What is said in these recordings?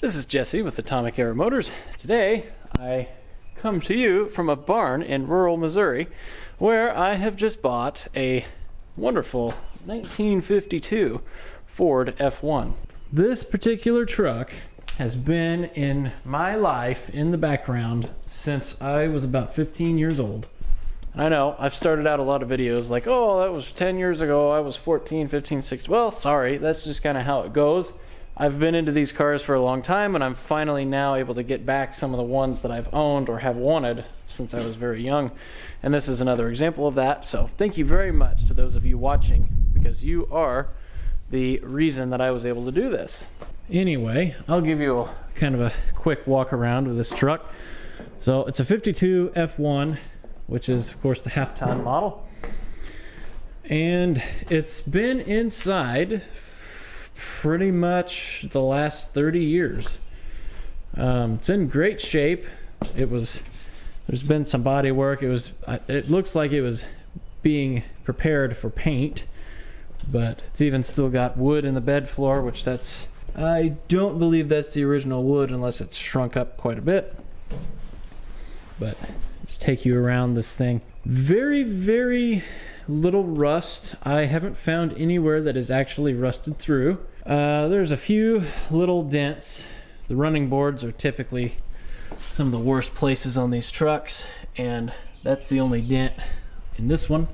This is Jesse with Atomic Era Motors. Today I come to you from a barn in rural Missouri where I have just bought a wonderful 1952 Ford F1. This particular truck has been in my life in the background since I was about 15 years old. I know, I've started out a lot of videos like, oh, that was 10 years ago, I was 14, 15, 16. Well, sorry, that's just kind of how it goes. I've been into these cars for a long time, and I'm finally now able to get back some of the ones that I've owned or have wanted since I was very young. And this is another example of that. So thank you very much to those of you watching, because you are the reason that I was able to do this. Anyway, I'll give you a kind of a quick walk around with this truck. So it's a 52 F1, which is of course the half-ton model. And it's been inside pretty much the last 30 years. It's in great shape. There's been some body work. It looks like it was being prepared for paint, but it's even still got wood in the bed floor, which I don't believe that's the original wood unless it's shrunk up quite a bit. But let's take you around this thing. Very, very little rust. I haven't found anywhere that is actually rusted through. There's a few little dents. The running boards are typically some of the worst places on these trucks, and that's the only dent in this one.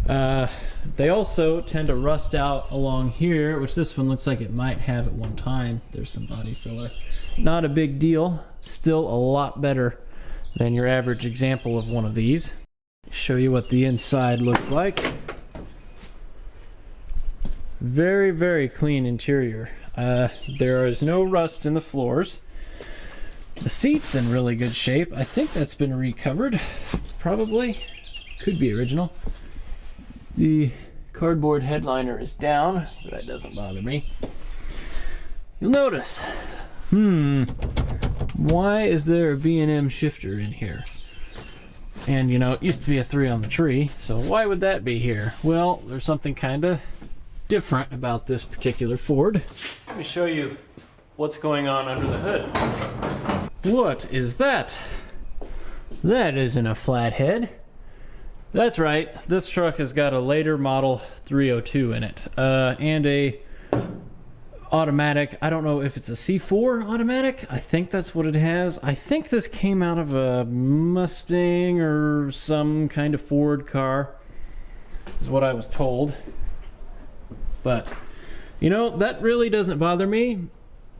They also tend to rust out along here, which this one looks like it might have at one time. There's some body filler. Not a big deal. Still a lot better than your average example of one of these. Show you what the inside looks like. Very, very clean interior. There is no rust in the floors. The seat's in really good shape. I think that's been recovered. Probably. Could be original. The cardboard headliner is down, but that doesn't bother me. You'll notice, why is there a B&M shifter in here? And you know, it used to be a 3 on the tree, so why would that be here? Well, there's something kind of different about this particular Ford. Let me show you what's going on under the hood. What is that? That isn't a flathead. That's right, this truck has got a later model 302 in it, and a automatic. I don't know if it's a C4 automatic. I think that's what it has. I think this came out of a Mustang or some kind of Ford car, is what I was told. But you know, that really doesn't bother me,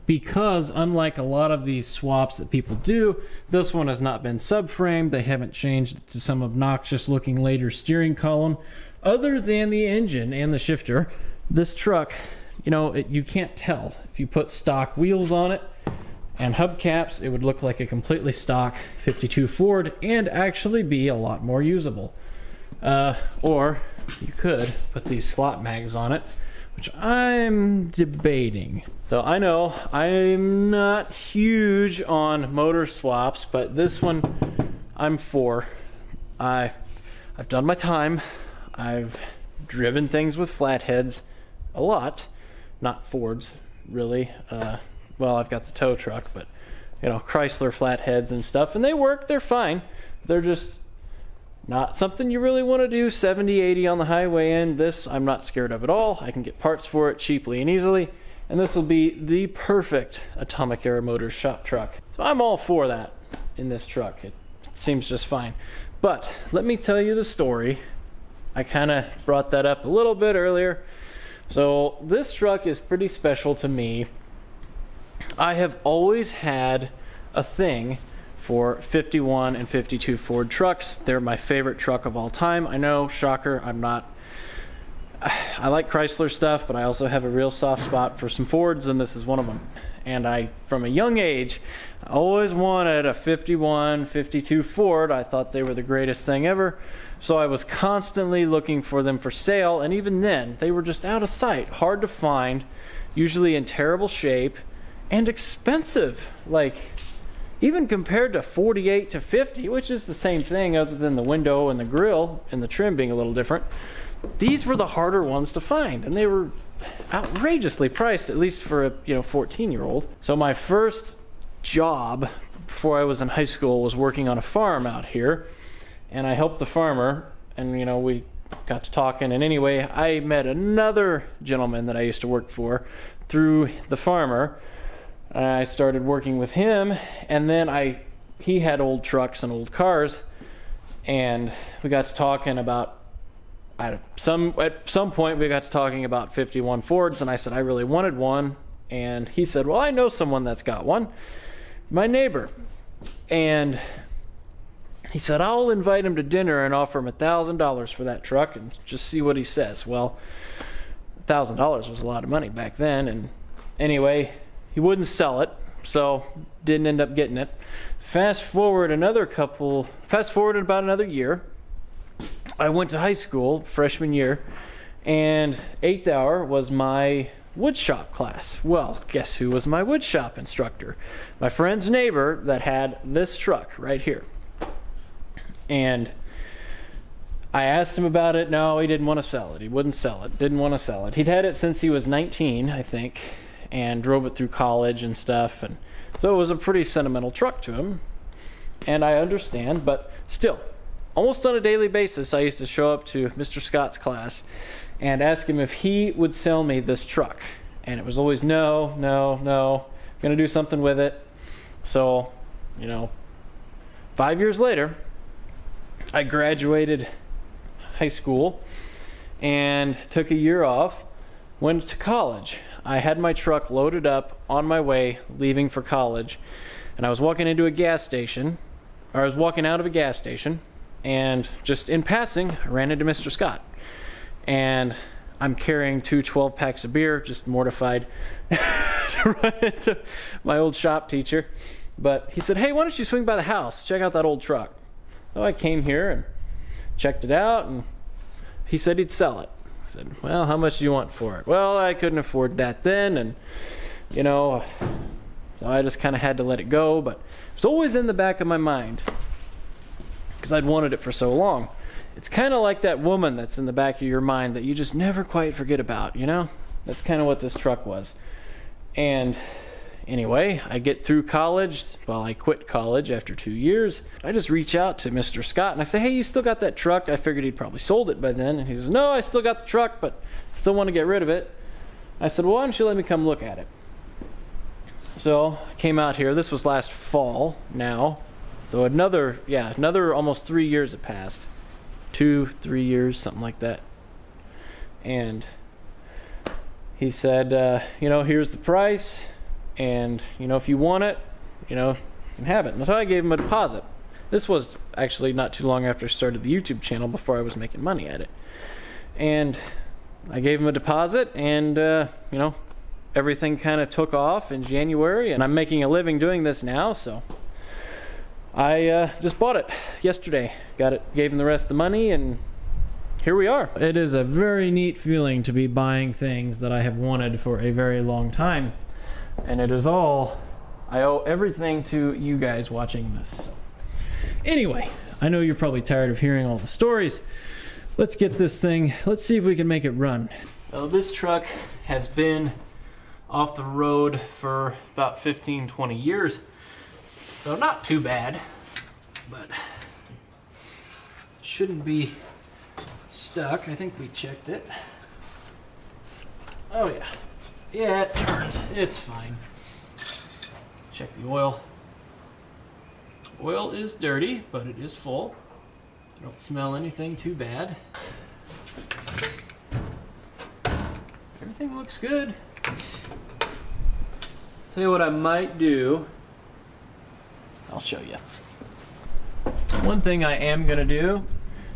because unlike a lot of these swaps that people do, this one has not been subframed. They haven't changed it to some obnoxious looking later steering column. Other than the engine and the shifter, this truck, you know, you can't tell. If you put stock wheels on it and hubcaps, it would look like a completely stock 52 Ford and actually be a lot more usable. Or you could put these slot mags on it, which I'm debating. So I know I'm not huge on motor swaps, but this one I'm for. I've done my time. I've driven things with flatheads a lot. Not Fords, really. Well, I've got the tow truck, but you know, Chrysler flatheads and stuff, and they work, they're fine. They're just not something you really want to do 70, 80 on the highway in. This I'm not scared of at all. I can get parts for it cheaply and easily, and this will be the perfect Atomic Era Motors shop truck. So I'm all for that in this truck. It seems just fine. But let me tell you the story. I kind of brought that up a little bit earlier. So this truck is pretty special to me. I have always had a thing for 51 and 52 Ford trucks. They're my favorite truck of all time. I know, shocker, I like Chrysler stuff, but I also have a real soft spot for some Fords, and this is one of them. And from a young age, I always wanted a 51, 52 Ford. I thought they were the greatest thing ever. So I was constantly looking for them for sale, and even then, they were just out of sight, hard to find, usually in terrible shape, and expensive. Like, even compared to 48 to 50, which is the same thing other than the window and the grille and the trim being a little different, these were the harder ones to find, and they were outrageously priced, at least for a 14-year-old. So my first job before I was in high school was working on a farm out here, and I helped the farmer, and we got to talking. And anyway, I met another gentleman that I used to work for through the farmer. I started working with him, and then he had old trucks and old cars, and we got to talking about, at some point we got to talking about 51 Fords, and I said I really wanted one, and he said, well, I know someone that's got one, my neighbor. And he said, I'll invite him to dinner and offer him $1,000 for that truck and just see what he says. Well, $1,000 was a lot of money back then, and anyway, he wouldn't sell it, so didn't end up getting it. Fast forward about another year, I went to high school, freshman year, and 8th hour was my woodshop class. Well, guess who was my woodshop instructor? My friend's neighbor that had this truck right here. And I asked him about it. No, he didn't want to sell it. He wouldn't sell it. Didn't want to sell it. He'd had it since he was 19, I think, and drove it through college and stuff. And so it was a pretty sentimental truck to him. And I understand, but still, almost on a daily basis, I used to show up to Mr. Scott's class and ask him if he would sell me this truck. And it was always, no, I'm going to do something with it. So, 5 years later, I graduated high school and took a year off, went to college. I had my truck loaded up on my way, leaving for college, and I was walking out of a gas station, and just in passing, I ran into Mr. Scott. And I'm carrying 2 12-packs of beer, just mortified to run into my old shop teacher. But he said, hey, why don't you swing by the house, check out that old truck. So I came here and checked it out, and he said he'd sell it. I said, well, how much do you want for it? Well, I couldn't afford that then, and so I just kind of had to let it go. But it was always in the back of my mind because I'd wanted it for so long. It's kind of like that woman that's in the back of your mind that you just never quite forget about, That's kind of what this truck was. And anyway, I get through college. Well, I quit college after 2 years. I just reach out to Mr. Scott and I say, hey, you still got that truck? I figured he'd probably sold it by then. And he goes, no, I still got the truck, but still want to get rid of it. I said, well, why don't you let me come look at it? So I came out here. This was last fall now. So another almost 3 years had passed. 2-3 years, something like that. And he said, here's the price. And, if you want it, you can have it. And so I gave him a deposit. This was actually not too long after I started the YouTube channel, before I was making money at it. And I gave him a deposit, and, everything kind of took off in January. And I'm making a living doing this now, so I just bought it yesterday. Got it, gave him the rest of the money, and here we are. It is a very neat feeling to be buying things that I have wanted for a very long time. And I owe everything to you guys watching this. Anyway, I know you're probably tired of hearing all the stories. Let's get this thing, let's see if we can make it run. Well, this truck has been off the road for about 15-20 years. So not too bad, but shouldn't be stuck. I think we checked it. Oh yeah. Yeah, it turns. It's fine. Check the oil. Oil is dirty, but it is full. I don't smell anything too bad. Everything looks good. Tell you what I might do. I'll show you. One thing I am going to do,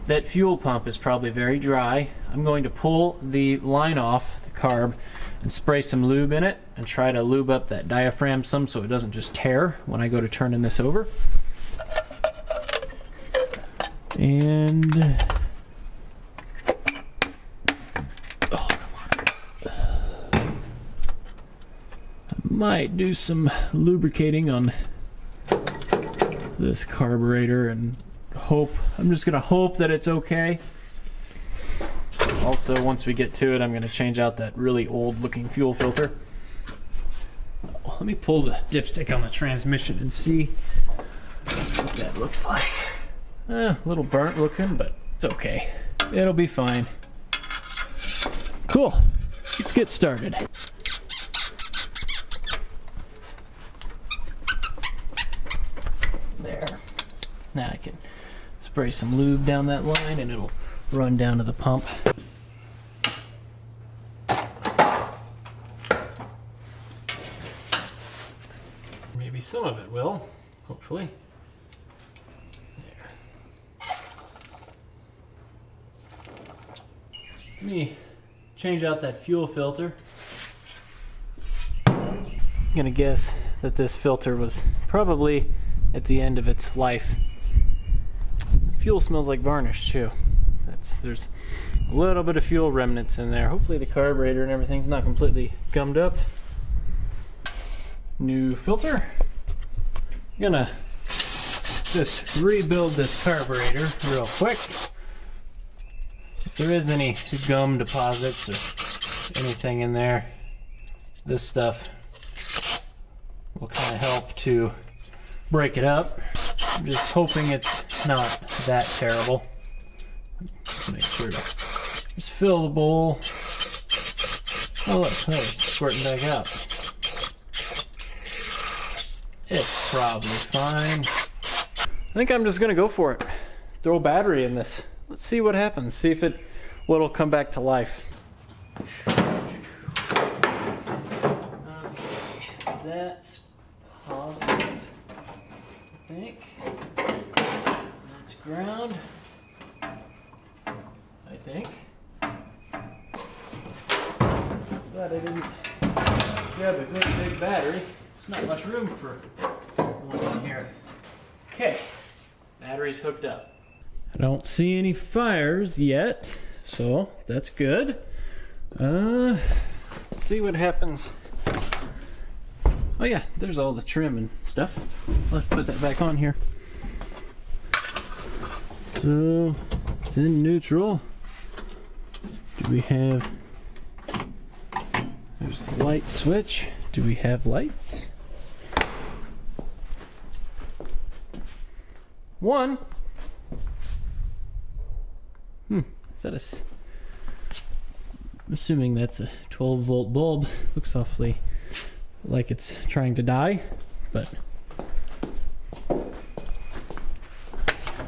that fuel pump is probably very dry. I'm going to pull the line off the carb and spray some lube in it and try to lube up that diaphragm some so it doesn't just tear when I go to turning this over. And oh, come on. I might do some lubricating on this carburetor and I'm just gonna hope that it's okay. Also, once we get to it, I'm going to change out that really old looking fuel filter. Let me pull the dipstick on the transmission and see what that looks like. A little burnt looking, but it's okay. It'll be fine. Cool. Let's get started. There. Now I can spray some lube down that line and it'll run down to the pump. Maybe some of it will, hopefully. There. Let me change out that fuel filter. I'm gonna guess that this filter was probably at the end of its life. The fuel smells like varnish too. There's a little bit of fuel remnants in there. Hopefully the carburetor and everything's not completely gummed up. New filter. I'm gonna just rebuild this carburetor real quick. If there is any gum deposits or anything in there, this stuff will kind of help to break it up. I'm just hoping it's not that terrible. Make sure to just fill the bowl. Oh look, it's squirting back out. It's probably fine. I think I'm just gonna go for it. Throw a battery in this. Let's see what happens. See if it'll come back to life. Okay, that's positive, I think. That's ground, I think. Glad I didn't grab a good big battery. There's not much room for one in here. Okay, battery's hooked up. I don't see any fires yet, so that's good. Let's see what happens. Oh yeah, there's all the trim and stuff. Let's put that back on here. So it's in neutral. Do we have, there's the light switch. Do we have lights? One. Is that I'm assuming that's a 12-volt bulb. Looks awfully like it's trying to die, but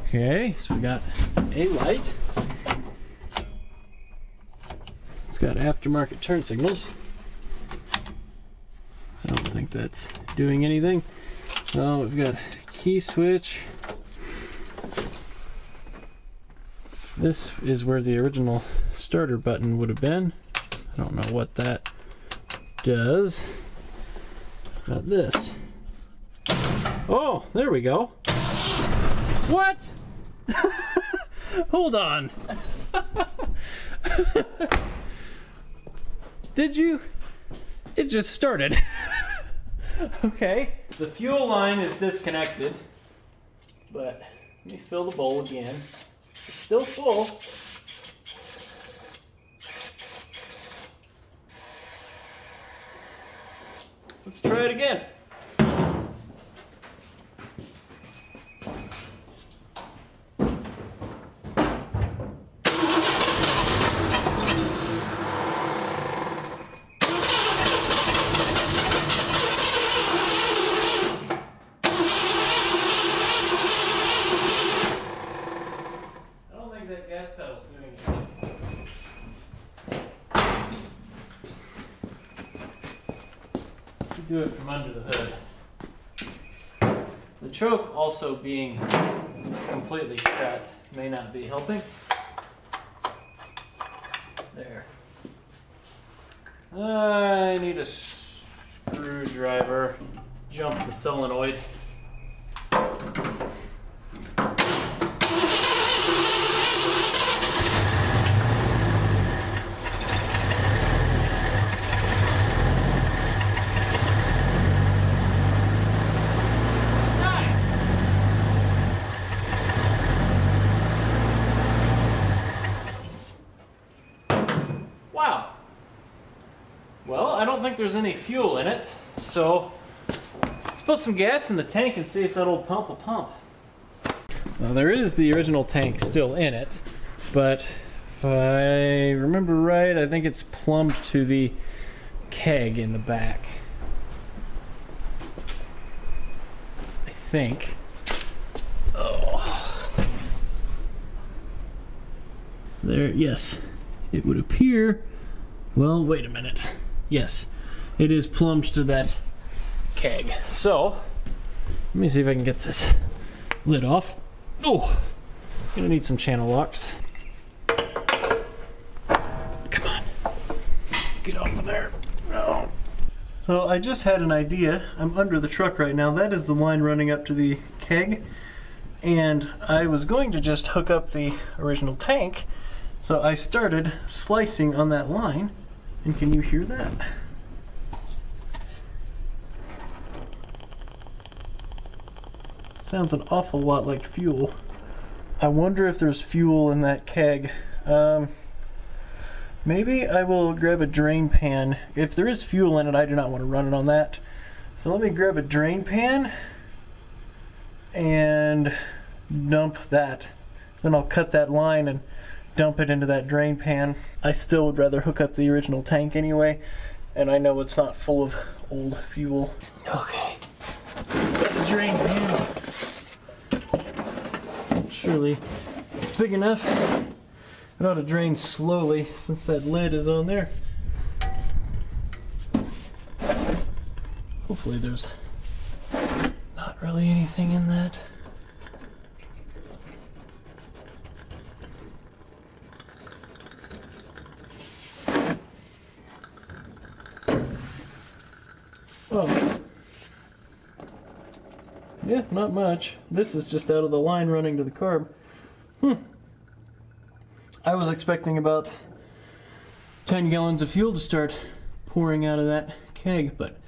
okay, so we got a light. It's got aftermarket turn signals. I don't think that's doing anything. So we've got a key switch. This is where the original starter button would have been. I don't know what that does. Got this. Oh, there we go. What? Hold on. Did you? It just started. Okay. The fuel line is disconnected, but let me fill the bowl again. It's still full. Let's try it again. Do it from under the hood. The choke also being completely shut may not be helping. There. I need a screwdriver. Jump the solenoid. think there's any fuel in it, so let's put some gas in the tank and see if that old pump will pump. Now there is the original tank still in it, but if I remember right, I think it's plumbed to the keg in the back. I think. Oh. There, yes. It would appear, well, wait a minute. Yes, it is plumbed to that keg. So, let me see if I can get this lid off. Oh, gonna need some channel locks. Come on, get off of there. No. So I just had an idea. I'm under the truck right now. That is the line running up to the keg. And I was going to just hook up the original tank. So I started slicing on that line. And can you hear that? Sounds an awful lot like fuel. I wonder if there's fuel in that keg. Maybe I will grab a drain pan. If there is fuel in it, I do not want to run it on that. So let me grab a drain pan and dump that. Then I'll cut that line and dump it into that drain pan. I still would rather hook up the original tank anyway, and I know it's not full of old fuel. Okay, got the drain pan. Surely it's big enough. It ought to drain slowly since that lid is on there. Hopefully there's not really anything in that. Oh. Yeah, not much. This is just out of the line running to the carb. I was expecting about 10 gallons of fuel to start pouring out of that keg, but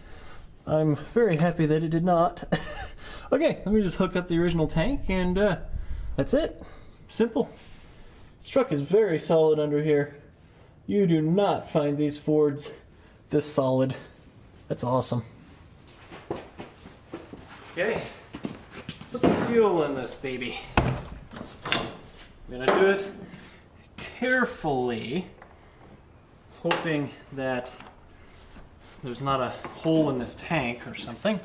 I'm very happy that it did not. Okay, let me just hook up the original tank and that's it. Simple. This truck is very solid under here. You do not find these Fords this solid. That's awesome. Okay, put some fuel in this baby. I'm gonna do it carefully, hoping that there's not a hole in this tank or something.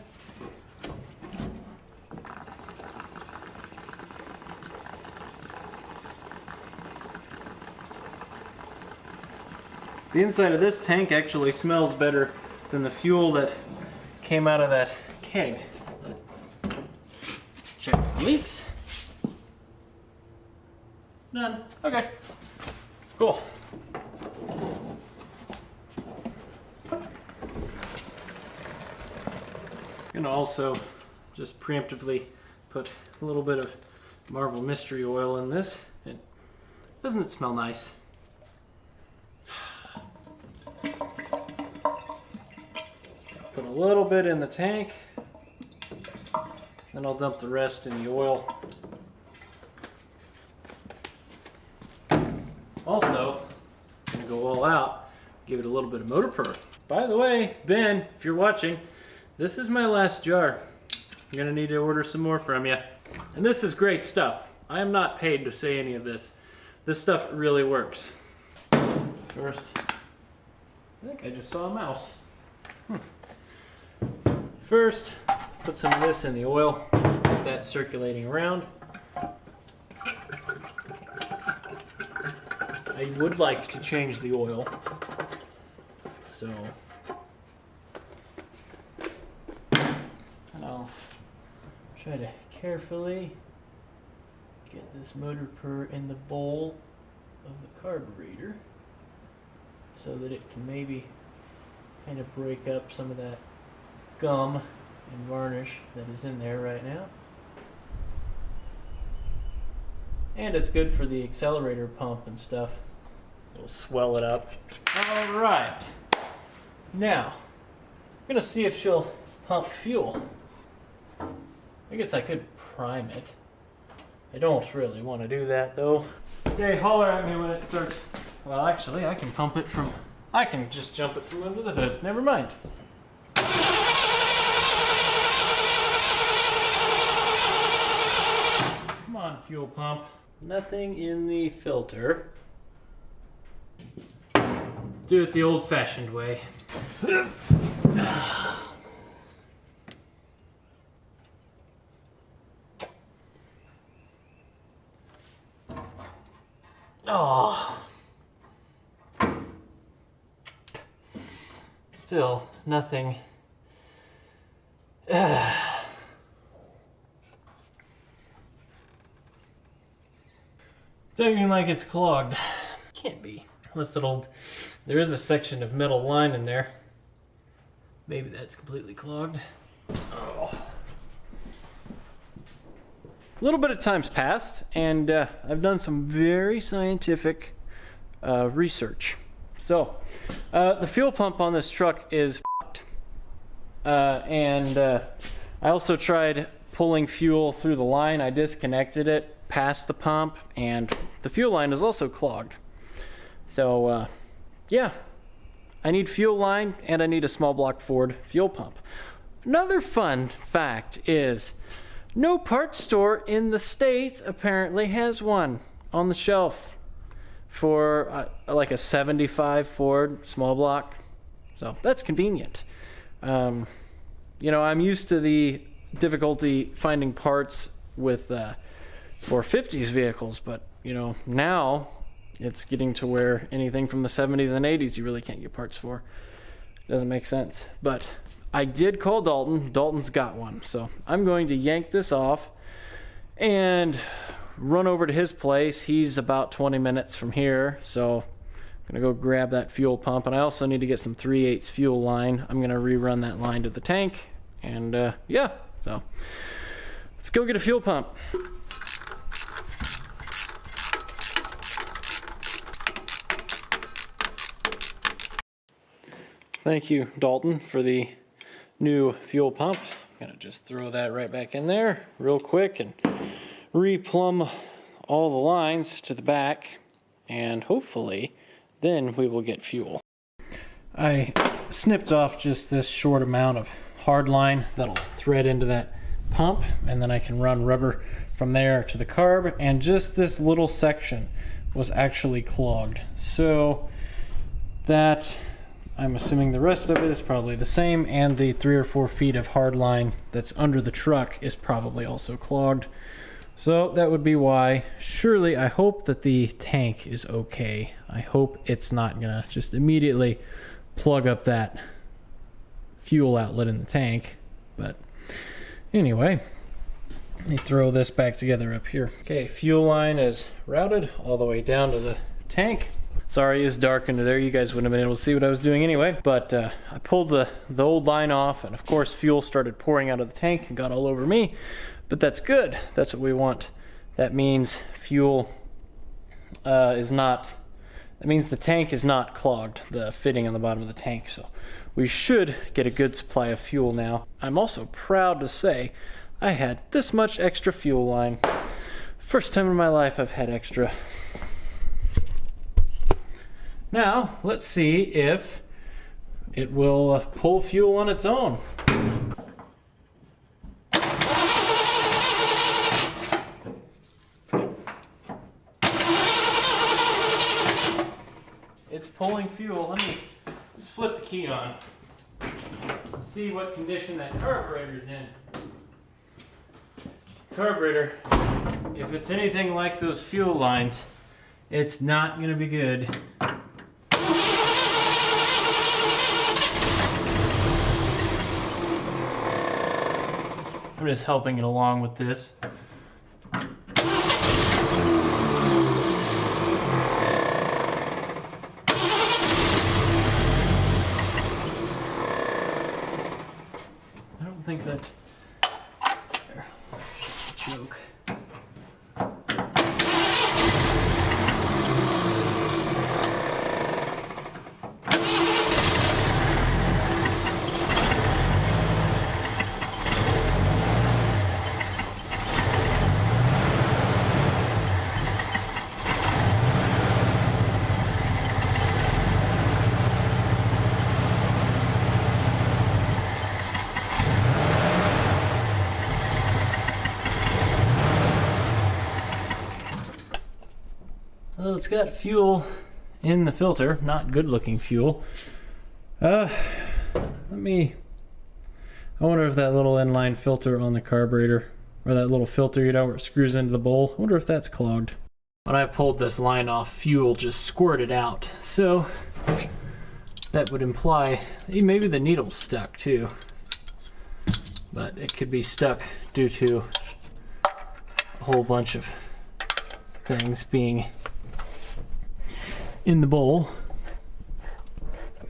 The inside of this tank actually smells better than the fuel that came out of that keg. Check for leaks. None. Okay. Cool. Gonna also just preemptively put a little bit of Marvel Mystery Oil in this. Doesn't it smell nice? Put a little bit in the tank, then I'll dump the rest in the oil. Also, I'm gonna go all out, give it a little bit of motor purr. By the way, Ben, if you're watching, this is my last jar. I'm gonna need to order some more from you. And this is great stuff. I am not paid to say any of this. This stuff really works. First, I think I just saw a mouse. First, put some of this in the oil, get that circulating around. I would like to change the oil, so and I'll try to carefully get this motor purr in the bowl of the carburetor so that it can maybe kind of break up some of that gum and varnish that is in there right now. And it's good for the accelerator pump and stuff. It'll swell it up. All right. Now, I'm gonna see if she'll pump fuel. I guess I could prime it. I don't really want to do that though. Okay, holler at me when it starts. Well, actually, I can pump it from I can just jump it from under the hood. Never mind. Come on, fuel pump. Nothing in the filter. Do it the old-fashioned way. Oh. Still nothing. It's acting like it's clogged. Can't be. Unless there is a section of metal line in there. Maybe that's completely clogged. Oh. A little bit of time's passed, and I've done some very scientific research. So, the fuel pump on this truck is f***ed. I also tried pulling fuel through the line. I disconnected it past the pump, and the fuel line is also clogged. So, yeah, I need fuel line, and I need a small block Ford fuel pump. Another fun fact is, no parts store in the States apparently has one on the shelf for like a 75 Ford small block. So that's convenient. You know, I'm used to the difficulty finding parts with 450s vehicles, but you know, now it's getting to where anything from the 70s and 80s you really can't get parts for. Doesn't make sense. But I did call Dalton. Dalton's got one. So I'm going to yank this off and run over to his place. He's about 20 minutes from here. So I'm going to go grab that fuel pump. And I also need to get some 3/8 fuel line. I'm going to rerun that line to the tank. And yeah, so let's go get a fuel pump. Thank you, Dalton, for the new fuel pump. I'm gonna just throw that right back in there real quick and replumb all the lines to the back, and hopefully then we will get fuel. I snipped off just this short amount of hard line that'll thread into that pump, and then I can run rubber from there to the carb, and just this little section was actually clogged. So that, I'm assuming the rest of it is probably the same, and the 3 or 4 feet of hard line that's under the truck is probably also clogged. So that would be why. Surely, I hope that the tank is okay. I hope it's not gonna just immediately plug up that fuel outlet in the tank. But anyway, let me throw this back together up here. Okay, fuel line is routed all the way down to the tank. Sorry, it's dark under there. You guys wouldn't have been able to see what I was doing anyway. But I pulled the old line off, and of course fuel started pouring out of the tank and got all over me. But that's good. That's what we want. That means fuel is not, that means the tank is not clogged, the fitting on the bottom of the tank. So we should get a good supply of fuel now. I'm also proud to say I had this much extra fuel line. First time in my life I've had extra. Now, let's see if it will pull fuel on its own. It's pulling fuel. Let me just flip the key on. See what condition that carburetor's in. Carburetor, if it's anything like those fuel lines, it's not going to be good. I'm just helping it along with this. I don't think that... There. Joke. Well, it's got fuel in the filter, not good looking fuel. I wonder if that little inline filter on the carburetor, or that little filter, you know, where it screws into the bowl, I wonder if that's clogged. When I pulled this line off, fuel just squirted out. So that would imply maybe the needle's stuck too. But it could be stuck due to a whole bunch of things being in the bowl.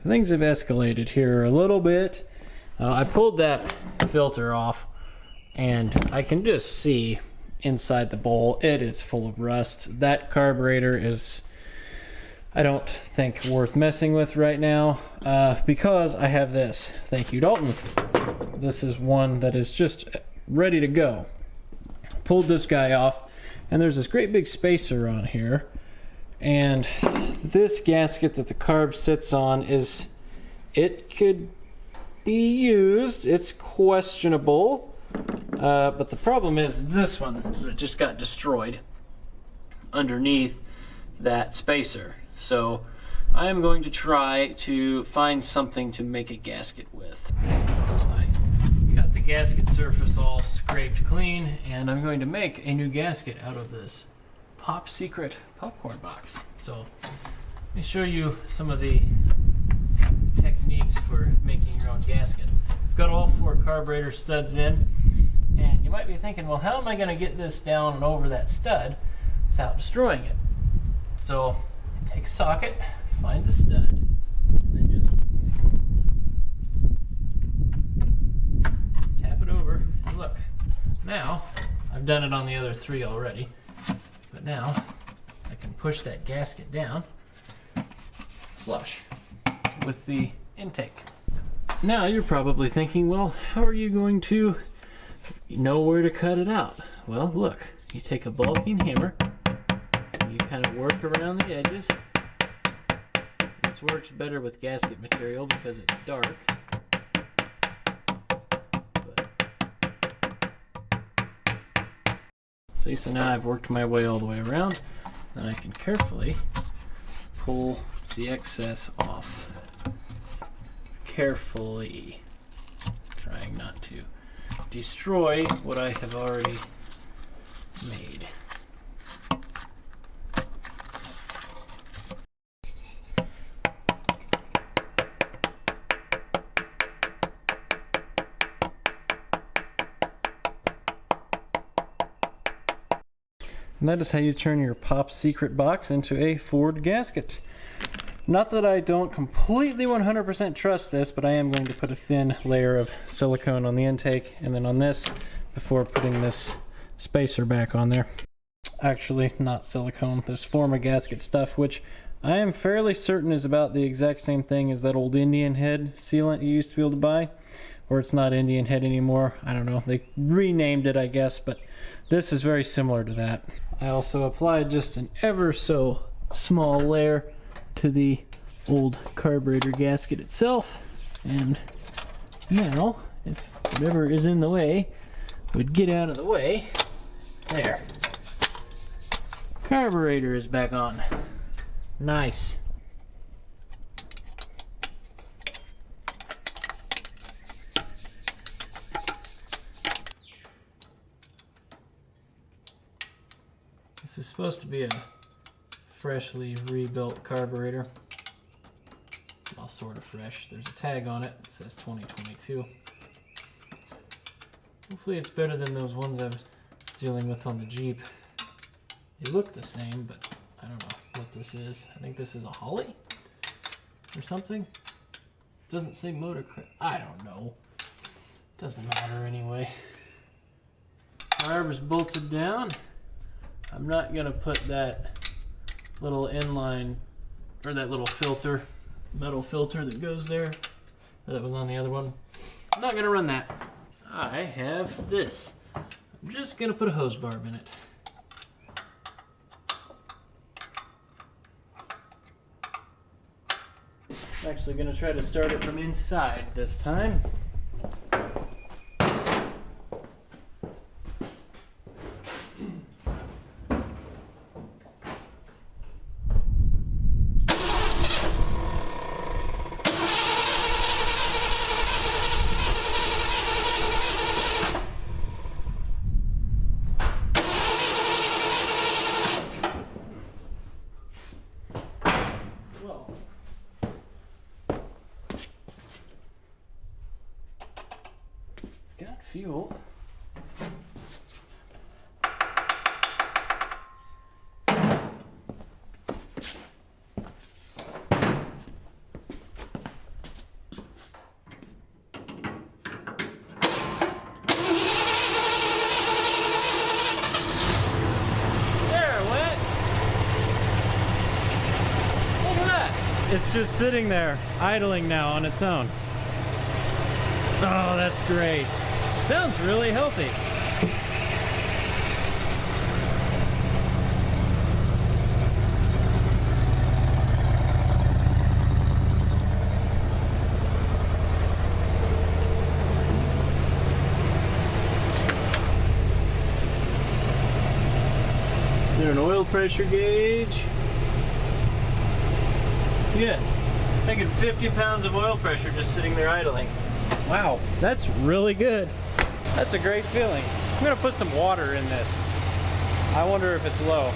Things have escalated here a little bit. I pulled that filter off and I can just see inside the bowl it is full of rust. That carburetor is, I don't think, worth messing with right now because I have this. Thank you, Dalton. This is one that is just ready to go. Pulled this guy off and there's this great big spacer on here, and this gasket that the carb sits on it could be used. It's questionable, but the problem is this one just got destroyed underneath that spacer. So I am going to try to find something to make a gasket with. I got the gasket surface all scraped clean, and I'm going to make a new gasket out of this Pop Secret popcorn box. So let me show you some of the techniques for making your own gasket. Got all 4 carburetor studs in, and you might be thinking, well, how am I going to get this down and over that stud without destroying it? So take a socket, find the stud, and then just tap it over, and look. Now, I've done it on the other 3 already, but now I can push that gasket down flush with the intake. Now you're probably thinking, well, how are you going to know where to cut it out? Well, look, you take a ball peen hammer, and you kind of work around the edges. This works better with gasket material because it's dark. See, so now I've worked my way all the way around, and I can carefully pull the excess off. Carefully, trying not to destroy what I have already made. And that is how you turn your Pop Secret box into a Ford gasket. Not that I don't completely 100% trust this, but I am going to put a thin layer of silicone on the intake and then on this before putting this spacer back on there. Actually, not silicone, this Forma gasket stuff, which I am fairly certain is about the exact same thing as that old Indian head sealant you used to be able to buy. Or it's not Indian head anymore, I don't know. They renamed it, I guess, but this is very similar to that. I also applied just an ever so small layer to the old carburetor gasket itself, and now if whatever is in the way would get out of the way. There, carburetor is back on. Nice. This is supposed to be a freshly rebuilt carburetor. Well, sort of fresh. There's a tag on it. It says 2022. Hopefully it's better than those ones I was dealing with on the Jeep. They look the same, but I don't know what this is. I think this is a Holly or something. It doesn't say motor credit. I don't know. Doesn't matter anyway. Carb is bolted down. I'm not gonna put that little inline, or that little filter, metal filter that goes there, that was on the other one. I'm not gonna run that. I have this. I'm just gonna put a hose barb in it. I'm actually gonna try to start it from inside this time. fuel. It's just sitting there, idling now on its own. Oh, that's great. Sounds really healthy. Is there an oil pressure gauge? Yes, taking 50 pounds of oil pressure just sitting there idling. Wow, that's really good. That's a great feeling. I'm gonna put some water in this. I wonder if it's low.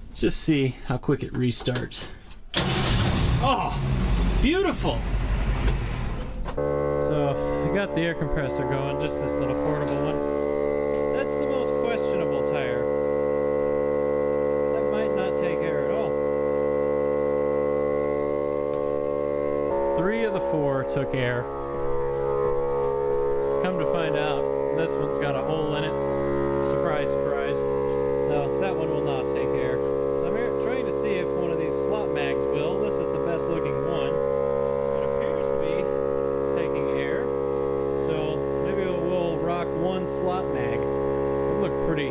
Let's just see how quick it restarts. Oh, beautiful! So, I got the air compressor going, just this little portable one. That's the most questionable tire. That might not take air at all. 3 of the 4 took air. Come to find out, this one's got a hole in it. Surprise, surprise. No, that one will not take air. So I'm here trying to see if one of these slot mags will. This is the best looking one. It appears to be taking air. So maybe we'll rock one slot mag. It would look pretty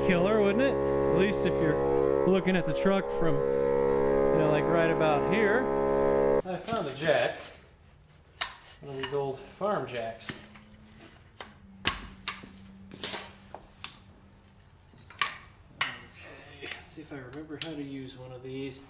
killer, wouldn't it? At least if you're looking at the truck from, you know, like right about here. I found a jack. One of these old farm jacks. Okay, let's see if I remember how to use one of these.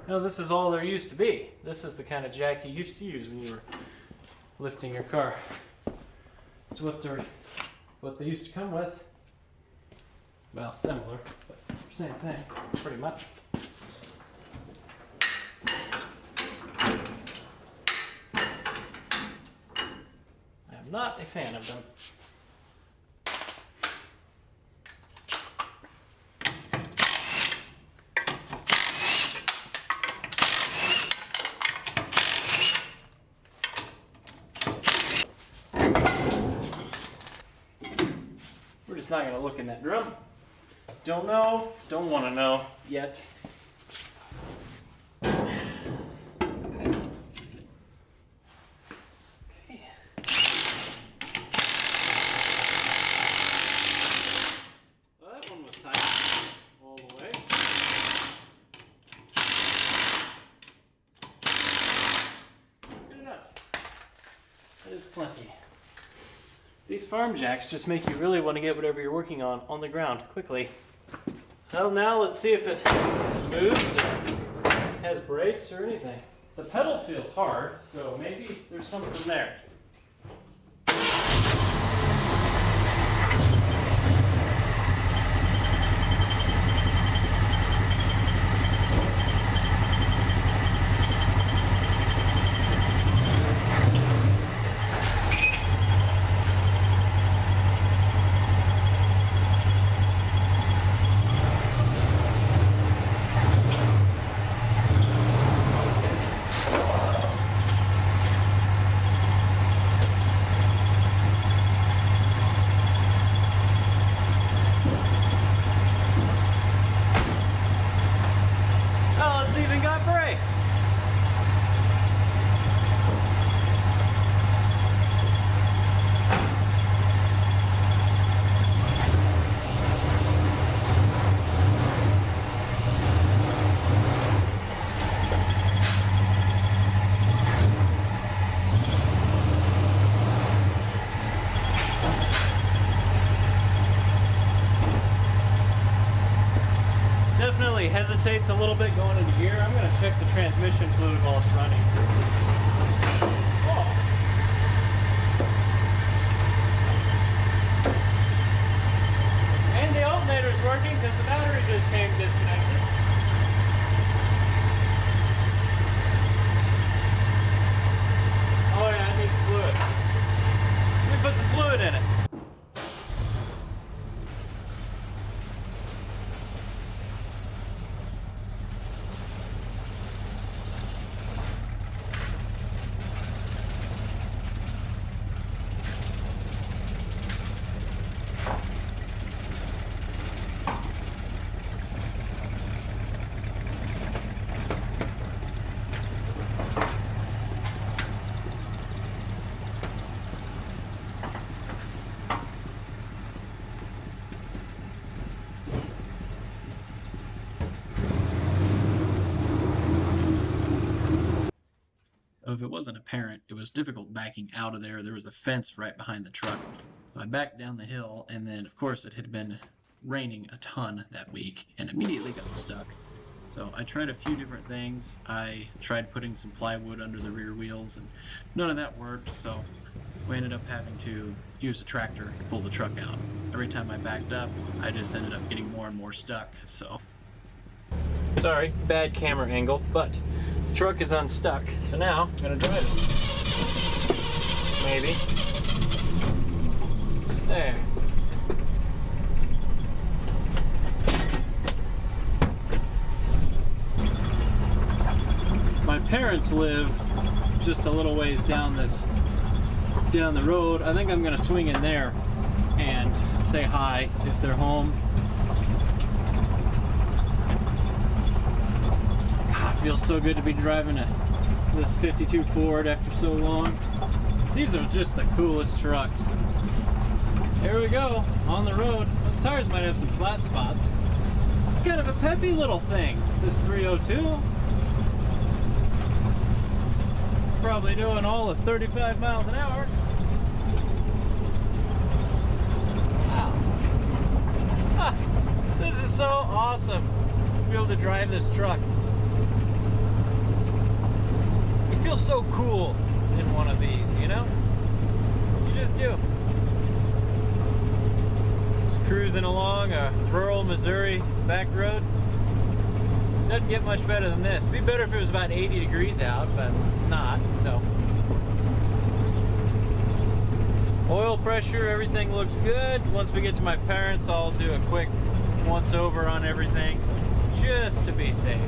No, this is all there used to be. This is the kind of jack you used to use when you were lifting your car. It's what they used to come with. Well, similar, but same thing, pretty much. I am not a fan of them. We're just not going to look in that drum. Don't know, don't want to know yet. Okay. Well, that one was tight all the way. Good enough. That is plenty. These farm jacks just make you really want to get whatever you're working on the ground quickly. Well, now let's see if it moves or has brakes or anything. The pedal feels hard, so maybe there's something there. rotates a little bit going into gear. I'm going to check the transmission fluid while it's running. Oh. And the alternator's working because the battery just came disconnected. Oh yeah, I need fluid. Let me put some fluid in it. If it wasn't apparent, it was difficult backing out of there. There was a fence right behind the truck. So I backed down the hill, and then of course it had been raining a ton that week and immediately got stuck. So I tried a few different things. I tried putting some plywood under the rear wheels, and none of that worked, so we ended up having to use a tractor to pull the truck out. Every time I backed up, I just ended up getting more and more stuck, so. Sorry, bad camera angle, but the truck is unstuck, so now I'm gonna drive it. Maybe. There. My parents live just a little ways down the road. I think I'm gonna swing in there and say hi if they're home. God, it feels so good to be driving this 52 Ford after so long. These are just the coolest trucks. Here we go, on the road. Those tires might have some flat spots. It's kind of a peppy little thing, this 302. Probably doing all at 35 miles an hour. Wow. Ah, this is so awesome to be able to drive this truck. You feel so cool in one of these, you know? You just do. Just cruising along a rural Missouri back road. Doesn't get much better than this. It'd be better if it was about 80 degrees out, but it's not, so. Oil pressure, everything looks good. Once we get to my parents', I'll do a quick once over on everything, just to be safe.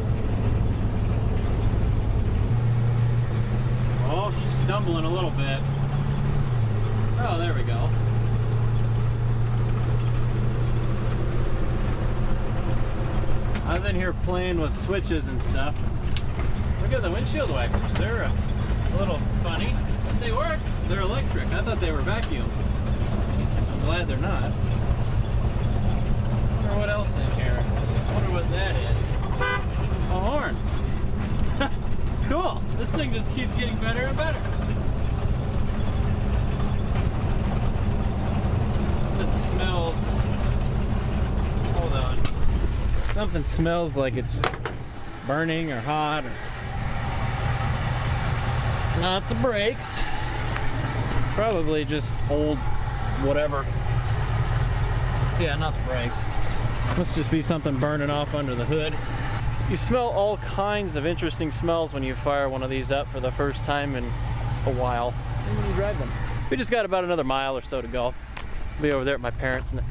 Oh, she's stumbling a little bit. Oh, there we go. I've been here playing with switches and stuff. Look at the windshield wipers. They're a little funny, but they work. They're electric. I thought they were vacuum. I'm glad they're not. I wonder what else in here. I wonder what that is. A horn. Cool. This thing just keeps getting better and better. It smells. Hold on. Something smells like it's burning or hot. Or not the brakes. Probably just old whatever. Yeah, not the brakes. Must just be something burning off under the hood. You smell all kinds of interesting smells when you fire one of these up for the first time in a while. And when you drive them. We just got about another mile or so to go. I'll be over there at my parents' and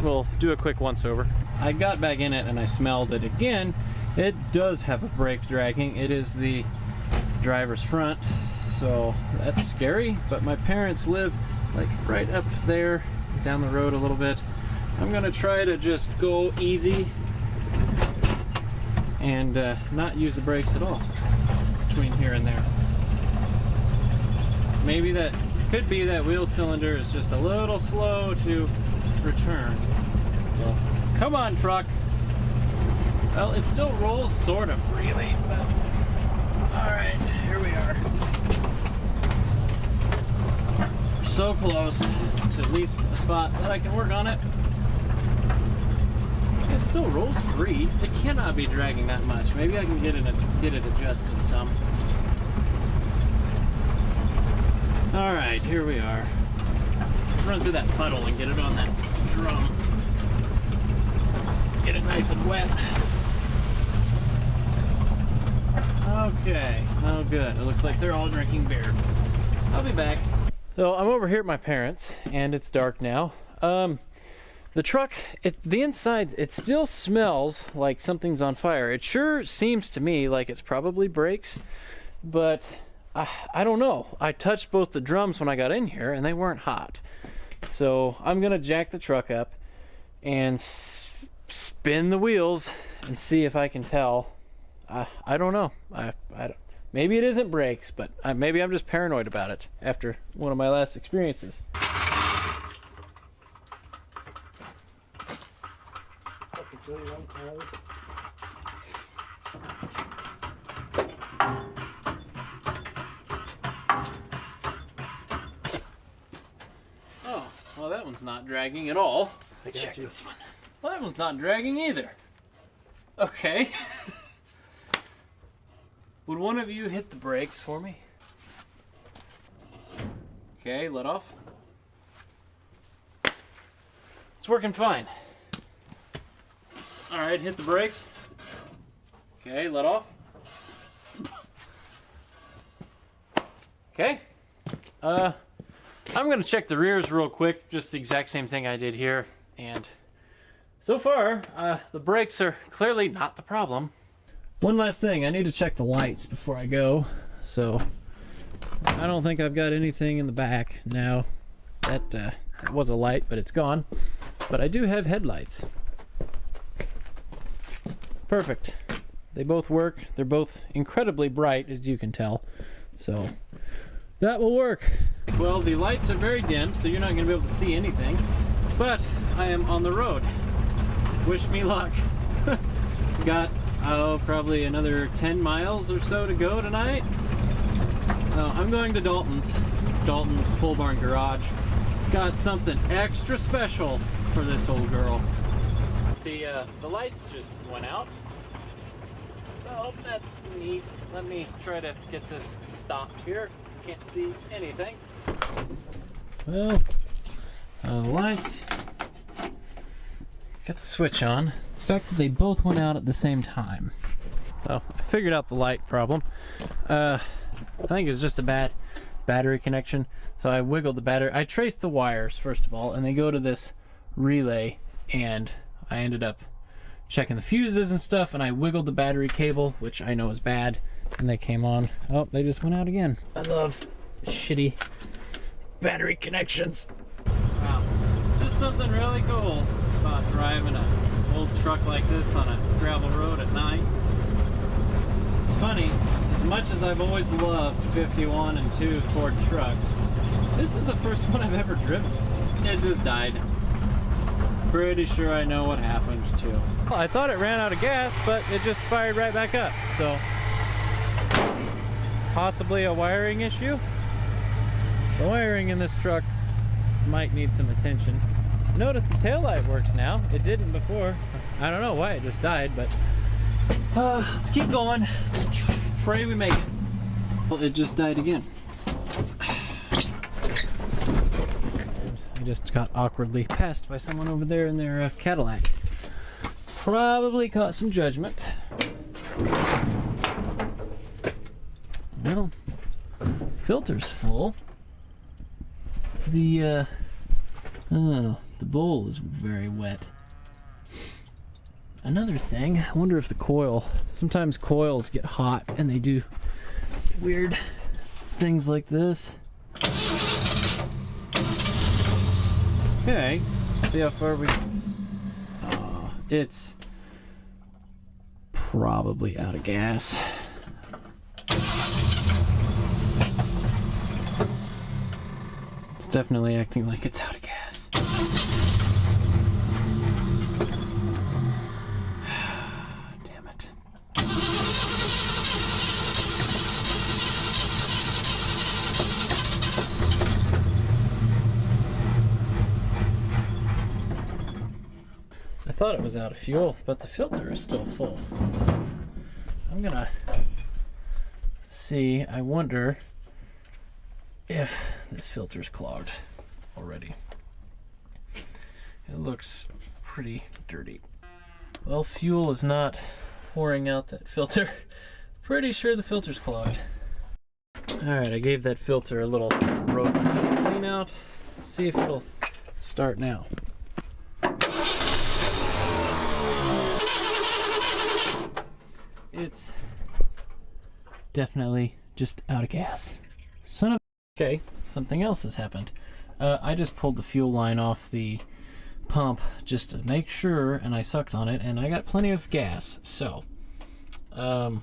we'll do a quick once over. I got back in it and I smelled it again. It does have a brake dragging. It is the driver's front, so that's scary. But my parents live like right up there, down the road a little bit. I'm gonna try to just go easy and not use the brakes at all between here and there. Maybe that could be that wheel cylinder is just a little slow to return. So, come on, truck. Well, it still rolls sort of freely, but all right, here we are. We're so close to at least a spot that I can work on it. it still rolls free. It cannot be dragging that much. Maybe I can get it adjusted some. All right, here we are. Let's run through that puddle and get it on that drum. Get it nice and wet. Okay, oh good. It looks like they're all drinking beer. I'll be back. So I'm over here at my parents', and it's dark now. The truck, the inside, it still smells like something's on fire. It sure seems to me like it's probably brakes, but I don't know. I touched both the drums when I got in here, and they weren't hot. So I'm gonna jack the truck up and spin the wheels and see if I can tell. I don't know. Maybe it isn't brakes, but maybe I'm just paranoid about it after one of my last experiences. Oh, well that one's not dragging at all. Let's check this one. Well, that one's not dragging either. Okay. Would one of you hit the brakes for me? Okay, let off. It's working fine. All right, hit the brakes. Okay, let off. Okay. I'm gonna check the rears real quick, just the exact same thing I did here. And so far, the brakes are clearly not the problem. One last thing, I need to check the lights before I go. So I don't think I've got anything in the back now. That was a light, but it's gone. But I do have headlights. Perfect. They both work. They're both incredibly bright, as you can tell. So that will work. Well, the lights are very dim, so you're not going to be able to see anything. But I am on the road. Wish me luck. Got probably another 10 miles or so to go tonight. I'm going to Dalton's Pole Barn Garage. Got something extra special for this old girl. The lights just went out. So that's neat. Let me try to get this stopped here. Can't see anything. Well, the lights. Got the switch on. The fact that they both went out at the same time. So I figured out the light problem. I think it was just a bad battery connection. So I wiggled the battery. I traced the wires first of all, and they go to this relay, and I ended up checking the fuses and stuff, and I wiggled the battery cable, which I know is bad, and they came on. Oh, they just went out again. I love shitty battery connections. Wow, just something really cool about driving an old truck like this on a gravel road at night. It's funny, as much as I've always loved 51 and 2 Ford trucks, this is the first one I've ever driven. It just died. Pretty sure I know what happened too. Well, I thought it ran out of gas, but it just fired right back up. So possibly a wiring issue. The wiring in this truck might need some attention. Notice the taillight works now. It didn't before. I don't know why it just died, but let's keep going. Just pray we make it. Well, it just died again. I just got awkwardly passed by someone over there in their Cadillac. Probably caught some judgment. Well, filter's full. The bowl is very wet. Another thing, I wonder if the coil, sometimes coils get hot and they do weird things like this. Okay, see how far we... it's probably out of gas. It's definitely acting like it's out of gas. Damn it. I thought it was out of fuel, but the filter is still full. So I'm gonna see, I wonder if this filter's clogged already. It looks pretty dirty. Well, fuel is not pouring out that filter. Pretty sure the filter's clogged. Alright, I gave that filter a little roadside clean out. Let's see if it'll start now. It's definitely just out of gas. Son of... Okay, something else has happened. I just pulled the fuel line off the pump just to make sure, and I sucked on it, and I got plenty of gas. So, the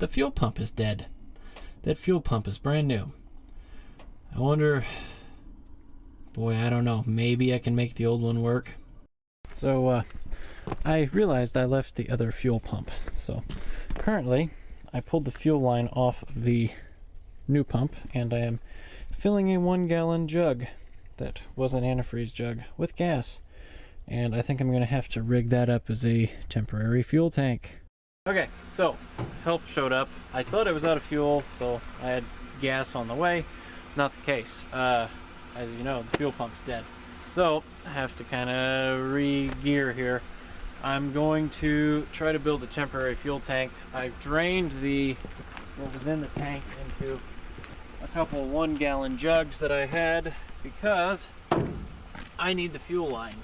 fuel pump is dead. That fuel pump is brand new. I wonder... Boy, I don't know. Maybe I can make the old one work. So, I realized I left the other fuel pump. So, currently, I pulled the fuel line off of the new pump, and I am filling a 1-gallon jug that was an antifreeze jug with gas. And I think I'm going to have to rig that up as a temporary fuel tank. Okay, so, help showed up. I thought it was out of fuel, so I had gas on the way. Not the case. As you know, the fuel pump's dead. So, I have to kind of re-gear here. I'm going to try to build a temporary fuel tank. I've drained what was in the tank into a couple 1-gallon jugs that I had because I need the fuel line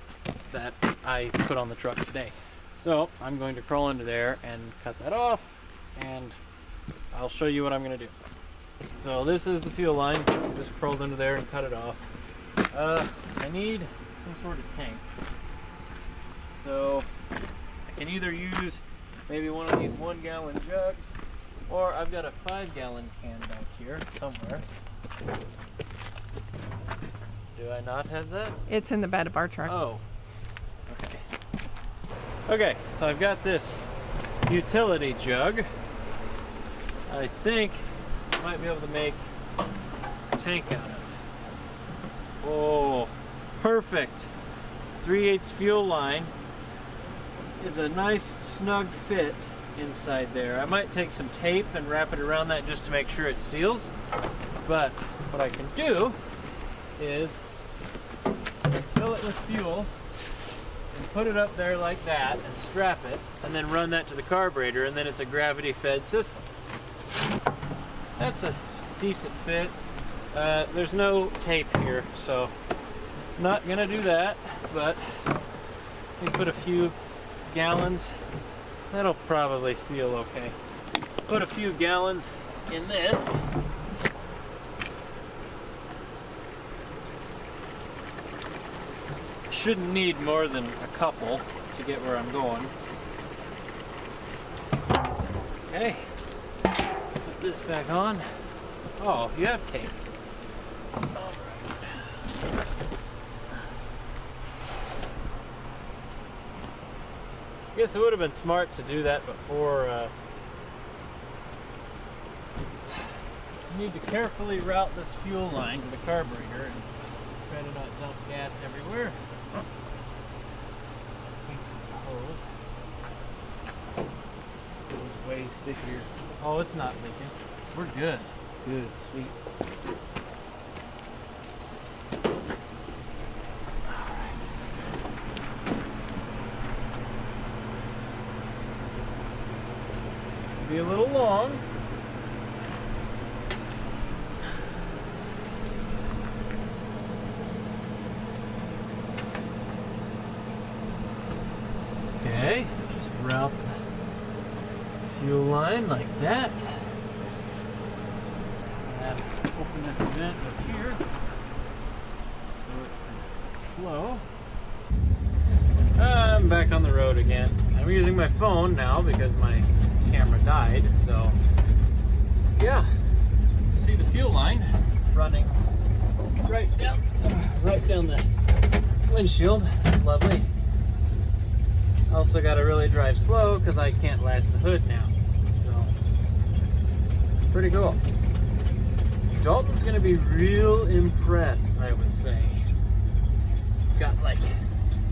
that I put on the truck today. So, I'm going to crawl into there and cut that off, and I'll show you what I'm going to do. So this is the fuel line. Just crawled into there and cut it off. I need some sort of tank. So I can either use maybe one of these 1-gallon jugs, or I've got a 5-gallon can back here somewhere. Do I not have that? It's in the bed of our truck. Oh. Okay. Okay, so I've got this utility jug. I think I might be able to make a tank out of. Oh, perfect. 3/8 fuel line is a nice snug fit inside there. I might take some tape and wrap it around that just to make sure it seals. But what I can do is fill it with fuel and put it up there like that and strap it, and then run that to the carburetor, and then it's a gravity fed system. That's a decent fit. There's no tape here, so not gonna do that, but we put a few gallons. That'll probably seal okay. Put a few gallons in this. Shouldn't need more than a couple to get where I'm going. Okay, put this back on. Oh, you have tape. All right. Guess it would have been smart to do that before. You need to carefully route this fuel line to the carburetor and try to not dump gas everywhere. This is way stickier. Oh, it's not leaking. We're good. Good, sweet. Alright. Be a little long. Okay, just route the fuel line like that. And open this vent up here so it can flow. I'm back on the road again. I'm using my phone now because my camera died, so yeah. See the fuel line running right down the windshield. It's lovely. Also got to really drive slow because I can't latch the hood now. So, pretty cool. Dalton's going to be real impressed, I would say. Got like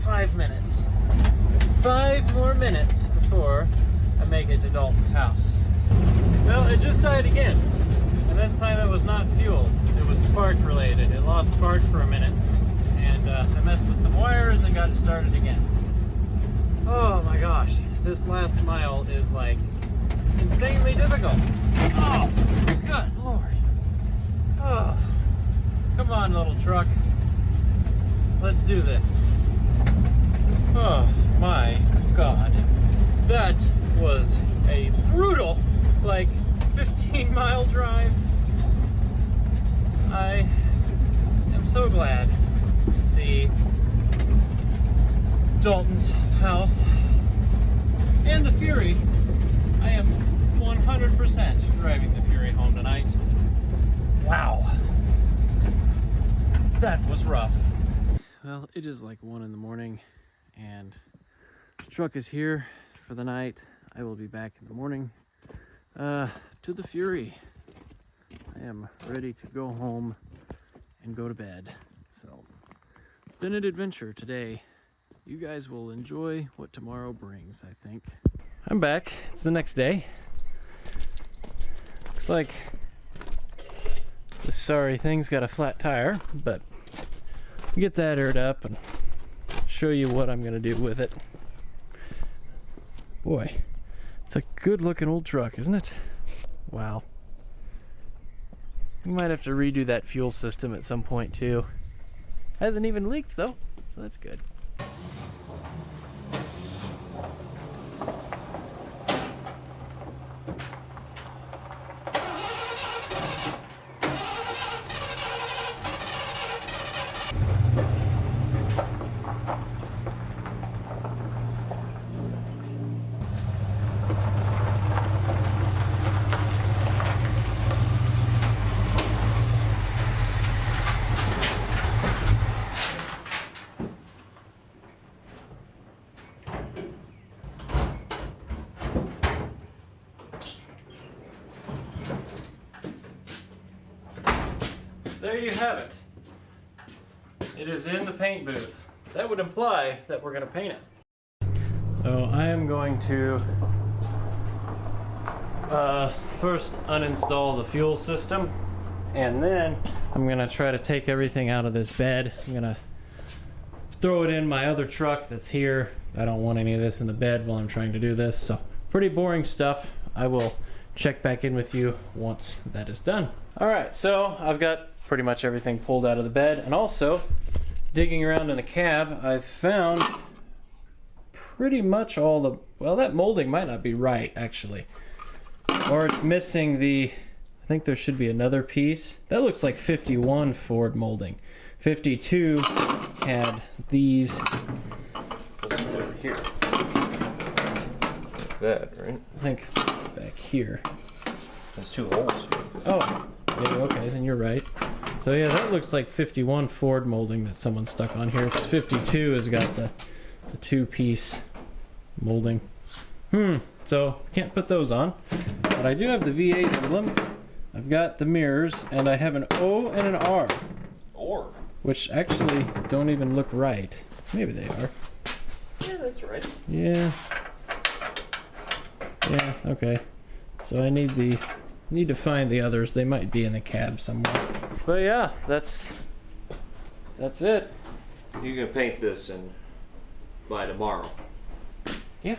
5 minutes. 5 more minutes before I make it to Dalton's house. Well, it just died again. And this time it was not fuel. It was spark related. It lost spark for a minute. And I messed with some wires and got it started again. Oh my gosh. This last mile is like insanely difficult. Oh, good Lord. Oh, come on, little truck. Let's do this. Oh my God. That was a brutal, like, 15-mile drive. I am so glad to see Dalton's house and the Fury. I am 100% driving the Fury home tonight. Wow. That was rough. Well, it is like 1 in the morning and the truck is here for the night. I will be back in the morning to the Fury. I am ready to go home and go to bed. So, it's been an adventure today. You guys will enjoy what tomorrow brings, I think. I'm back. It's the next day. Looks like this sorry thing's got a flat tire, but I'll get that aired up and show you what I'm gonna do with it. Boy, it's a good looking old truck, isn't it? Wow. We might have to redo that fuel system at some point too. Hasn't even leaked though, so that's good. There you have it. It is in the paint booth. That would imply that we're going to paint it. So I am going to first uninstall the fuel system, and then I'm going to try to take everything out of this bed. I'm going to throw it in my other truck that's here. I don't want any of this in the bed while I'm trying to do this. So pretty boring stuff. I will check back in with you once that is done. Alright, so I've got pretty much everything pulled out of the bed, and also digging around in the cab I've found pretty much all the, well, that molding might not be right actually, or it's missing the, I think there should be another piece. That looks like 51 Ford molding. 52 had these over here. That, right? I think back here. There's 2 holes. Oh, yeah, okay, then you're right. So yeah, that looks like 51 Ford molding that someone stuck on here, because 52 has got the 2-piece molding. So can't put those on. But I do have the V8 emblem. I've got the mirrors, and I have an O and an R. Or? Which actually don't even look right. Maybe they are. Yeah, that's right. Yeah. Yeah, okay. So I need to find the others. They might be in the cab somewhere. But yeah, that's it. You can paint this by tomorrow. Yeah.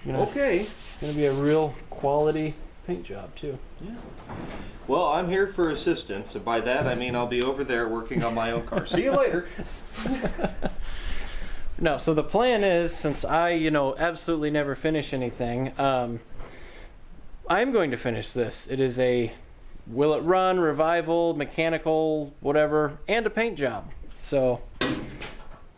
Okay. It's gonna be a real quality paint job too. Yeah. Well, I'm here for assistance, and by that I mean I'll be over there working on my own car. See you later. No, so the plan is, since I, absolutely never finish anything, I'm going to finish this. It is a will it run, revival, mechanical, whatever, and a paint job. So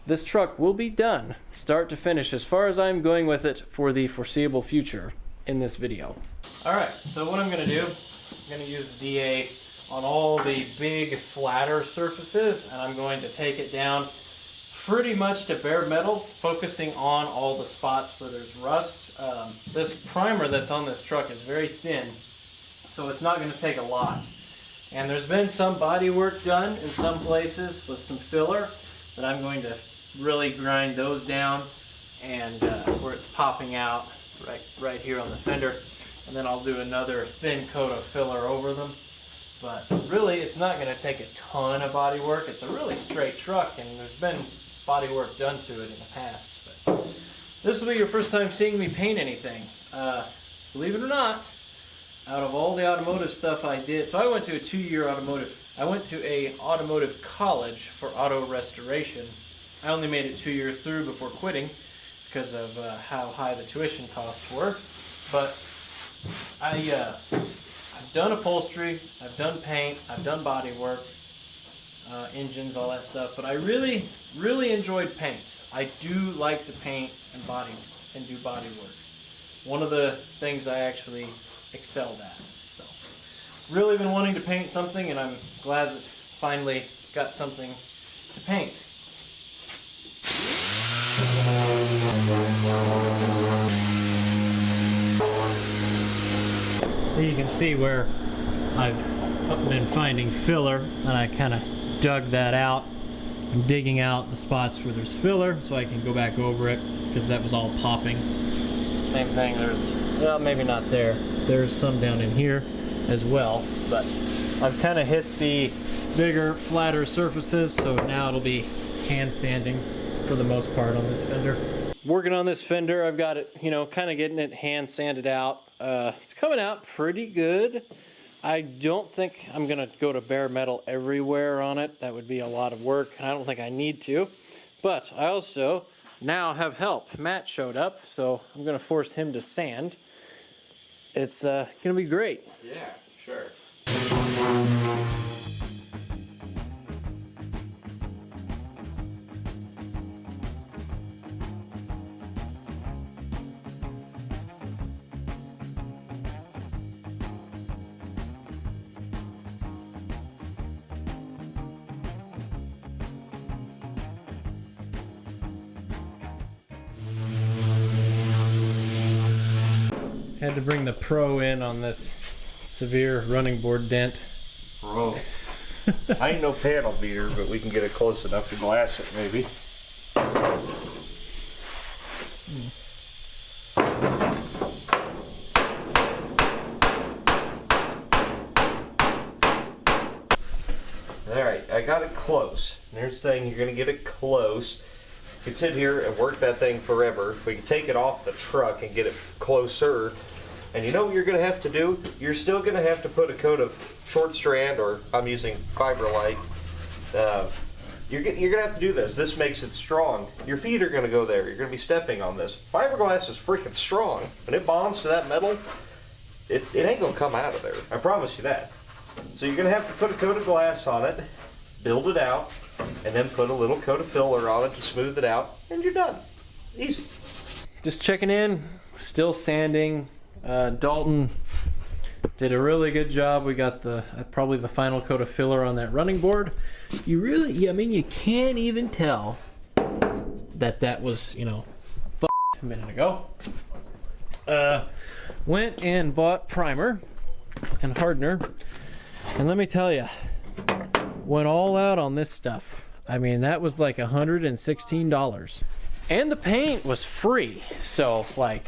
this truck will be done, start to finish, as far as I'm going with it for the foreseeable future in this video. Alright, so what I'm going to do, I'm going to use the DA on all the big flatter surfaces, and I'm going to take it down pretty much to bare metal, focusing on all the spots where there's rust. This primer that's on this truck is very thin, so it's not going to take a lot. And there's been some body work done in some places with some filler, that I'm going to really grind those down, and where it's popping out right here on the fender, and then I'll do another thin coat of filler over them. But really, it's not going to take a ton of body work. It's a really straight truck, and there's been body work done to it in the past. But this will be your first time seeing me paint anything. Believe it or not, out of all the automotive stuff I did, so I went to a 2-year automotive. I went to a automotive college for auto restoration. I only made it 2 years through before quitting because of how high the tuition costs were. But I've done upholstery, I've done paint, I've done body work, engines, all that stuff, but I really, really enjoyed paint. I do like to paint and do body work. One of the things I actually excelled at. So, really been wanting to paint something, and I'm glad that finally got something to paint. You can see where I've been finding filler, and I kind of dug that out. I'm digging out the spots where there's filler so I can go back over it, because that was all popping. Same thing, there's, well, maybe not there. There's some down in here as well, but I've kind of hit the bigger, flatter surfaces, so now it'll be hand sanding for the most part on this fender. Working on this fender, I've got it, kind of getting it hand sanded out. It's coming out pretty good. I don't think I'm gonna go to bare metal everywhere on it. That would be a lot of work, and I don't think I need to. But I also now have help. Matt showed up, so I'm gonna force him to sand. It's gonna be great. Yeah, sure. Had to bring the pro in on this severe running board dent. Bro. I ain't no panel beater, but we can get it close enough to glass it, maybe. Alright, I got it close. There's the thing, you're going to get it close. You can sit here and work that thing forever. We can take it off the truck and get it closer. And you know what you're going to have to do? You're still going to have to put a coat of short strand, or I'm using Fiberlight. You're going to have to do this. This makes it strong. Your feet are going to go there. You're going to be stepping on this. Fiberglass is freaking strong. When it bonds to that metal, it ain't going to come out of there. I promise you that. So you're going to have to put a coat of glass on it, build it out, and then put a little coat of filler on it to smooth it out, and you're done. Easy. Just checking in, still sanding. Dalton did a really good job. We got the probably the final coat of filler on that running board. You really, I mean, you can't even tell that was, a minute ago. Went and bought primer and hardener, and let me tell you, went all out on this stuff. I mean, that was like $116, and the paint was free. So like,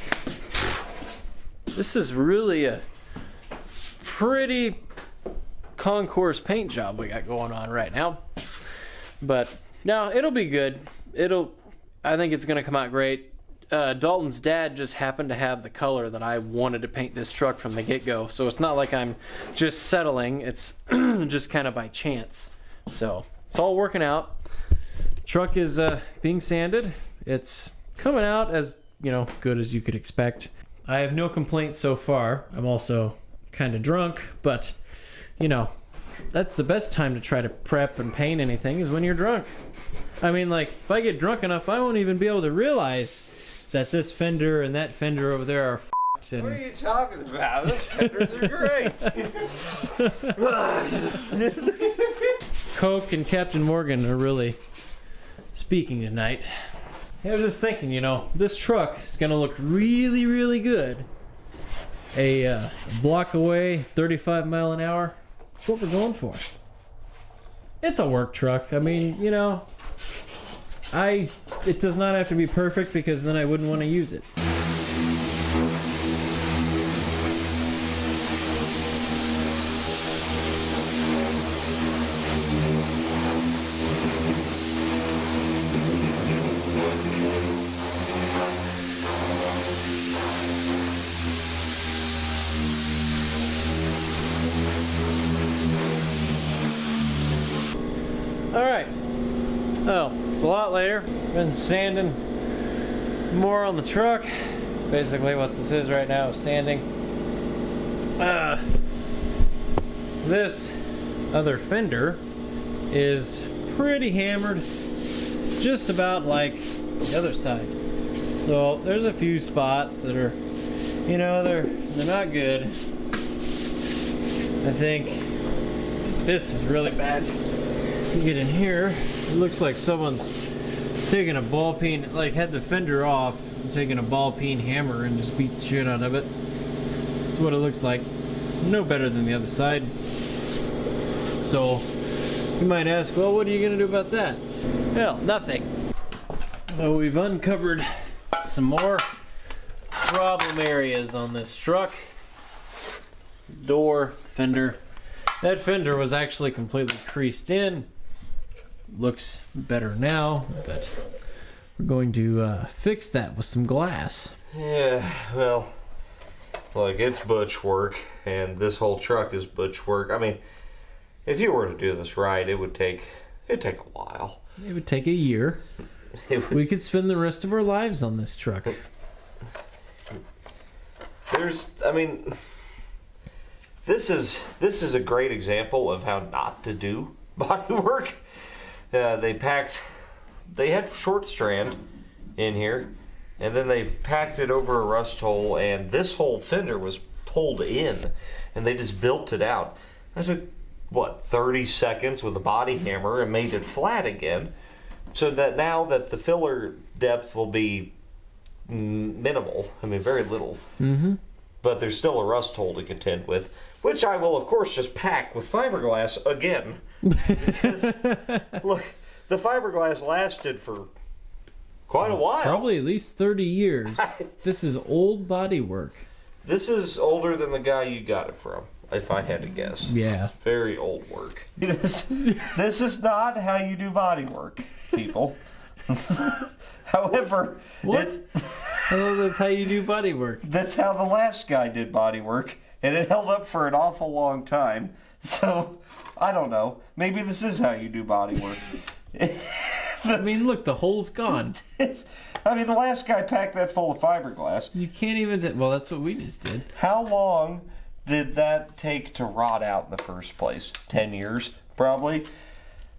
this is really a pretty concourse paint job we got going on right now. But no, it'll be good. I think it's gonna come out great. Dalton's dad just happened to have the color that I wanted to paint this truck from the get-go, so it's not like I'm just settling. It's just kind of by chance. So it's all working out. Truck is being sanded. It's coming out as good as you could expect. I have no complaints so far. I'm also kind of drunk, but that's the best time to try to prep and paint anything, is when you're drunk. I mean, like, if I get drunk enough, I won't even be able to realize that this fender and that fender over there are f***ed. And... What are you talking about? Those fenders are great. Coke and Captain Morgan are really speaking tonight. I was just thinking, this truck is going to look really, really good. A block away, 35 mile an hour. That's what we're going for. It's a work truck. I mean, It does not have to be perfect because then I wouldn't want to use it. Alright, oh, it's a lot later. Been sanding more on the truck. Basically what this is right now is sanding. This other fender is pretty hammered, just about like the other side. So there's a few spots that are, you know, they're not good. I think this is really bad. You get in here, it looks like someone's taking a ball peen, like had the fender off and taking a ball peen hammer and just beat the shit out of it. That's what it looks like. No better than the other side. So you might ask, well, what are you gonna do about that? Well, nothing. So we've uncovered some more problem areas on this truck. Door, fender. That fender was actually completely creased in. Looks better now, but we're going to fix that with some glass. Yeah, well, look, it's butch work, and this whole truck is butch work. I mean, if you were to do this right, it'd take a while. It would take a year. We could spend the rest of our lives on this truck. I mean, this is a great example of how not to do body work. They had short strand in here, and then they packed it over a rust hole, and this whole fender was pulled in, and they just built it out. That took, what, 30 seconds with a body hammer and made it flat again, so that now that the filler depth will be minimal. I mean, very little. Mm-hmm. But there's still a rust hole to contend with, which I will, of course, just pack with fiberglass again. Because, look, the fiberglass lasted for quite a while. Probably at least 30 years. This is old Bodywork. This is older than the guy you got it from, if I had to guess. Yeah. It's very old work. This is not how you do body work, people. However, what? Oh, that's how you do body work. That's how the last guy did body work, and it held up for an awful long time. So, I don't know. Maybe this is how you do body work. I mean, look, the hole's gone. I mean, the last guy packed that full of fiberglass. You can't even... Well, that's what we just did. How long did that take to rot out in the first place? 10 years, probably?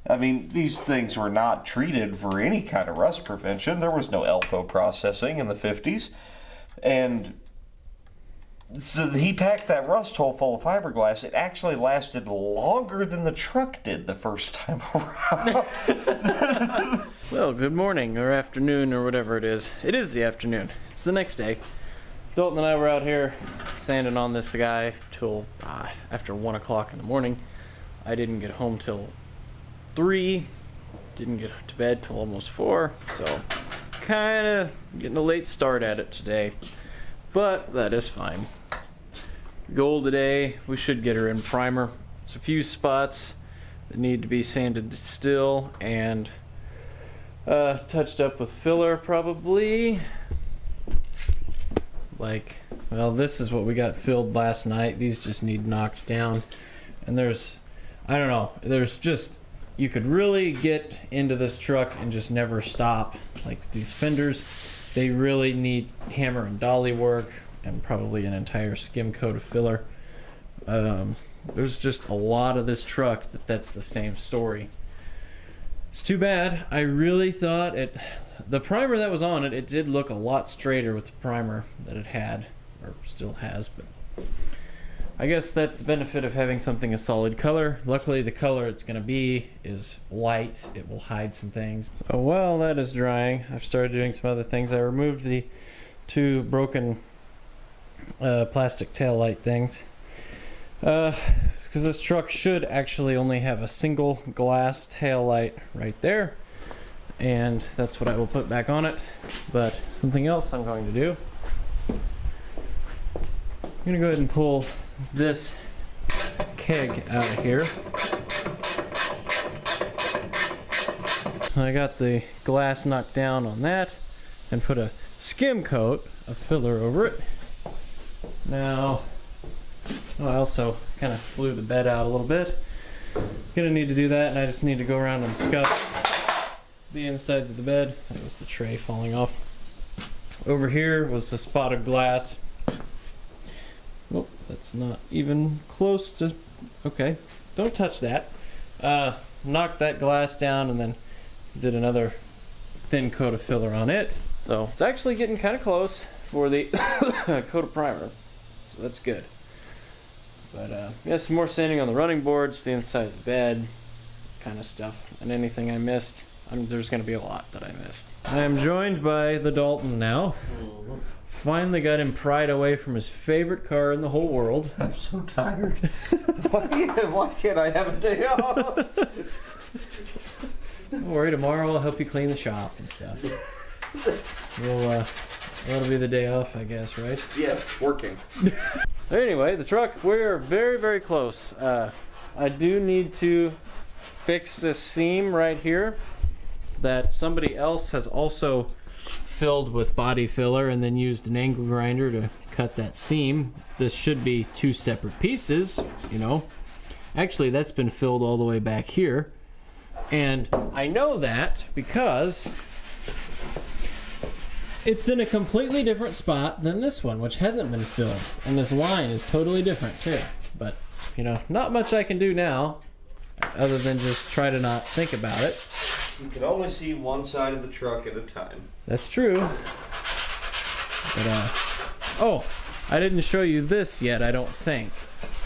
I mean, these things were not treated for any kind of rust prevention. There was no ELPO processing in the 50s. And so he packed that rust hole full of fiberglass. It actually lasted longer than the truck did the first time around. Well, good morning or afternoon or whatever it is. It is the afternoon. It's the next day. Dalton and I were out here sanding on this guy till after 1 o'clock in the morning. I didn't get home till 3, didn't get to bed till almost 4, so kind of getting a late start at it today, but that is fine. Goal today, we should get her in primer. It's a few spots that need to be sanded still and touched up with filler probably. Like, well, this is what we got filled last night. These just need knocked down, and there's, I don't know, there's just, you could really get into this truck and just never stop. Like these fenders, they really need hammer and dolly work and probably an entire skim coat of filler. There's just a lot of this truck that's the same story. It's too bad. I really thought the primer that was on it did look a lot straighter with the primer that it had, or still has, but I guess that's the benefit of having something a solid color. Luckily, the color it's going to be is light. It will hide some things. So while that is drying, I've started doing some other things. I removed the 2 broken plastic tail light things. Because this truck should actually only have a single glass tail light right there. and that's what I will put back on it. But something else I'm going to do, I'm gonna go ahead and pull this keg out of here. I got the glass knocked down on that and put a skim coat of filler over it. Now, I also kind of blew the bed out a little bit. Gonna need to do that, and I just need to go around and scuff the insides of the bed. That was the tray falling off. Over here was a spot of glass. Oh, that's not even close to... Okay, don't touch that. Knocked that glass down and then did another thin coat of filler on it. So it's actually getting kind of close for the coat of primer. So that's good. But yeah, some more sanding on the running boards, the inside of the bed, kind of stuff, and anything I missed. There's going to be a lot that I missed. I am joined by the Dalton now. Finally got him pried away from his favorite car in the whole world. I'm so tired. Why can't I have a day off? Don't worry, tomorrow I'll help you clean the shop and stuff. That'll be the day off, I guess, right? Yeah, working. Anyway, the truck, we're very, very close. I do need to fix this seam right here that somebody else has also filled with body filler and then used an angle grinder to cut that seam. This should be two separate pieces, you know. Actually, that's been filled all the way back here. And I know that because it's in a completely different spot than this one, which hasn't been filled. And this line is totally different too. But, you know, not much I can do now other than just try to not think about it. You can only see one side of the truck at a time. That's true. But, oh, I didn't show you this yet, I don't think.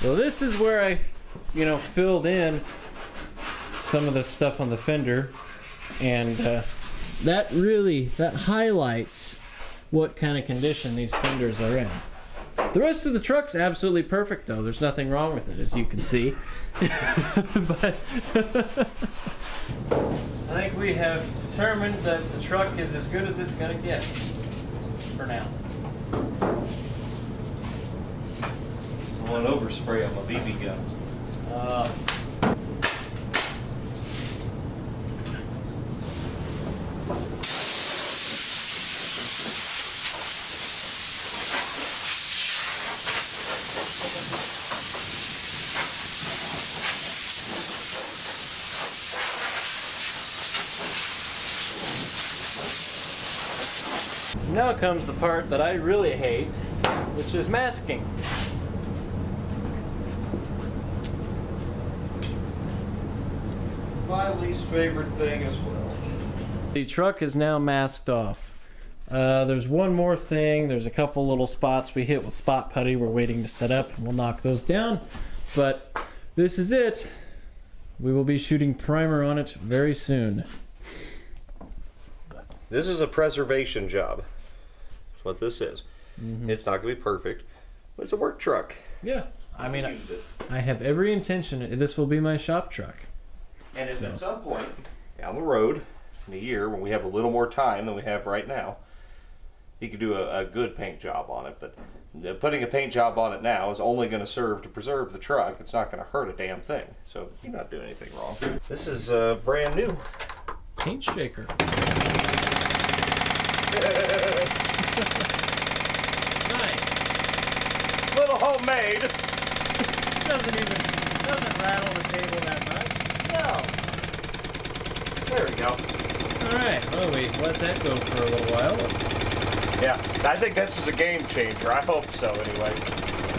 So this is where I, you know, filled in some of the stuff on the fender, and that highlights what kind of condition these fenders are in. The rest of the truck's absolutely perfect though. There's nothing wrong with it, as you can see. But I think we have determined that the truck is as good as it's going to get for now. I want overspray on my BB gun. Now comes the part that I really hate, which is masking. My least favorite thing as well. The truck is now masked off. There's one more thing. There's a couple little spots we hit with spot putty. We're waiting to set up, and we'll knock those down. But this is it. We will be shooting primer on it very soon. This is a preservation job. That's what this is. Mm-hmm. It's not going to be perfect, but it's a work truck. Yeah. I mean, Use it. I have every intention. This will be my shop truck. And if at some point down the road, in a year, when we have a little more time than we have right now, you could do a good paint job on it. But putting a paint job on it now is only going to serve to preserve the truck. It's not going to hurt a damn thing. So you're not doing anything wrong. This is brand new. Paint shaker. Nice. Little homemade. Doesn't rattle the table that much. No. There we go. Alright, well we let that go for a little while. Yeah, I think this is a game changer. I hope so anyway.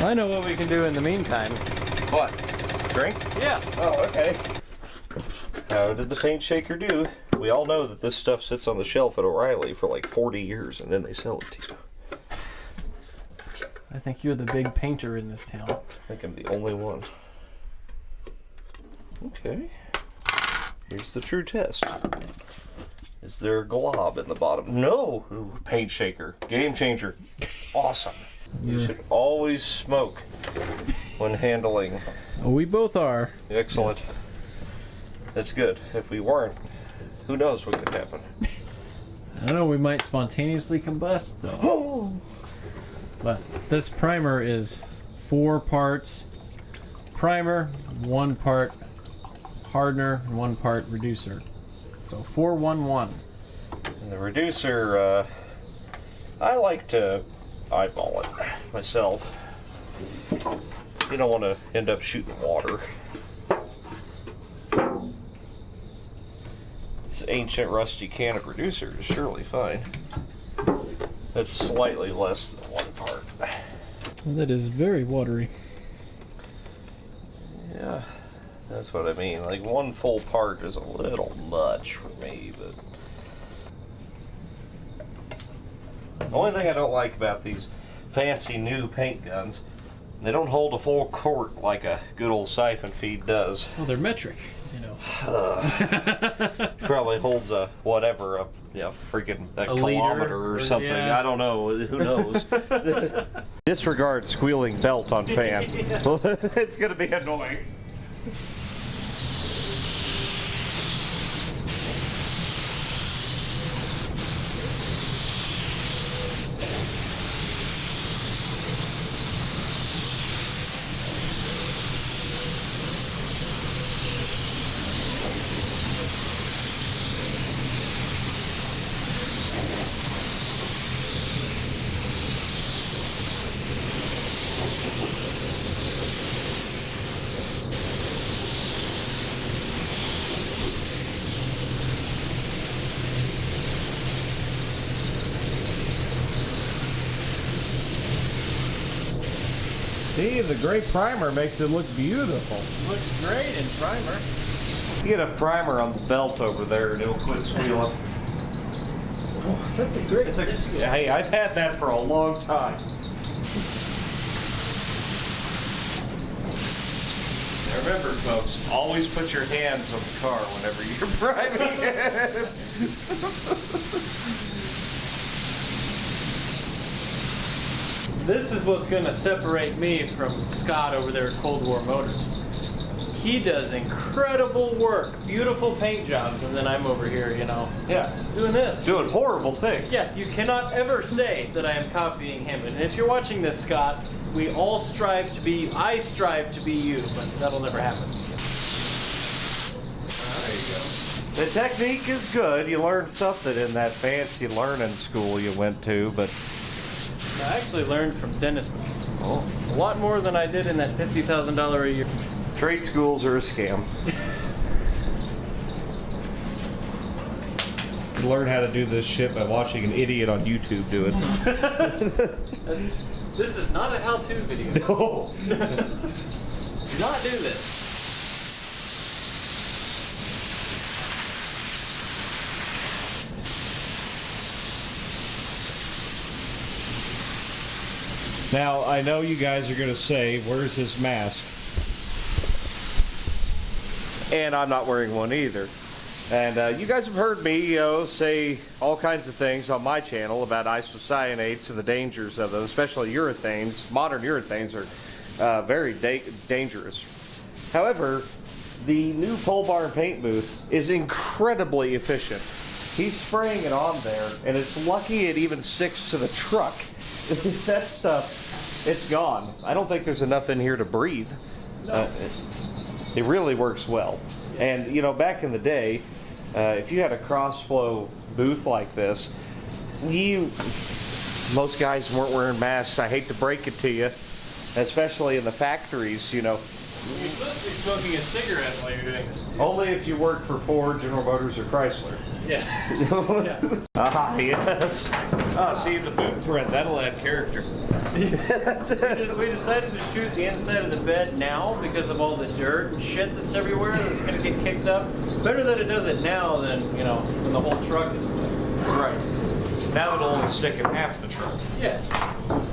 I know what we can do in the meantime. What? Drink? Yeah. Oh, okay. How did the paint shaker do? We all know that this stuff sits on the shelf at O'Reilly for like 40 years and then they sell it to you. I think you're the big painter in this town. I think I'm the only one. Okay. Here's the true test. Is there a glob in the bottom? No! Ooh, paint shaker. Game changer. It's awesome. You should always smoke when handling. Oh, we both are. Excellent. Yes. That's good. If we weren't, who knows what could happen. I don't know, we might spontaneously combust though. Oh. But this primer is 4 parts primer, 1 part hardener, and 1 part reducer. So 4-1-1. And the reducer, I like to eyeball it myself. You don't want to end up shooting water. This ancient rusty can of reducer is surely fine. That's slightly less than 1 part. That is very watery. Yeah, that's what I mean. Like 1 full part is a little much for me, but the only thing I don't like about these fancy new paint guns, they don't hold a full quart like a good old siphon feed does. Well, they're metric, you know. Probably holds a whatever, a freaking a kilometer liter, or something. yeah. I don't know. Who knows? Disregard squealing belt on fan. It's going to be annoying. See, the gray primer makes it look beautiful. Looks great in primer. You get a primer on the belt over there and it'll quit squealing. Oh, that's a great Hey, I've had that for a long time. Now remember, folks, always put your hands on the car whenever you're priming it. This is what's going to separate me from Scott over there at Cold War Motors. He does incredible work, beautiful paint jobs, and then I'm over here, you know, doing this. Doing horrible things. Yeah, you cannot ever say that I am copying him. And if you're watching this, Scott, we all strive to be, I strive to be you, but that'll never happen. There you go. The technique is good. You learned something in that fancy learning school you went to, but I actually learned from Dennis oh, a lot more than I did in that $50,000 a year. trade schools are a scam. You learn how to do this shit by watching an idiot on YouTube do it. This is not a how-to video. No. Do not do this. Now, I know you guys are going to say, where's his mask? And I'm not wearing one either. And you guys have heard me say all kinds of things on my channel about isocyanates and the dangers of them, especially urethanes. Modern urethanes are very dangerous. However, the new pole barn paint booth is incredibly efficient. He's spraying it on there, and it's lucky it even sticks to the truck. That stuff, it's gone. I don't think there's enough in here to breathe. No. It really works well. Yes. And, you know, back in the day, if you had a cross-flow booth like this, most guys weren't wearing masks. I hate to break it to you, especially in the factories, you know. You're supposed to be smoking a cigarette while you're doing this. Only if you work for Ford, General Motors, or Chrysler. Yeah. Yeah. Ah, yes. Ah, see the boot print. That'll add character. We decided to shoot the inside of the bed now because of all the dirt and shit that's everywhere that's going to get kicked up. Better that it does it now than, you know, when the whole truck is wet. Right. Now it'll only stick in half the truck. Yes.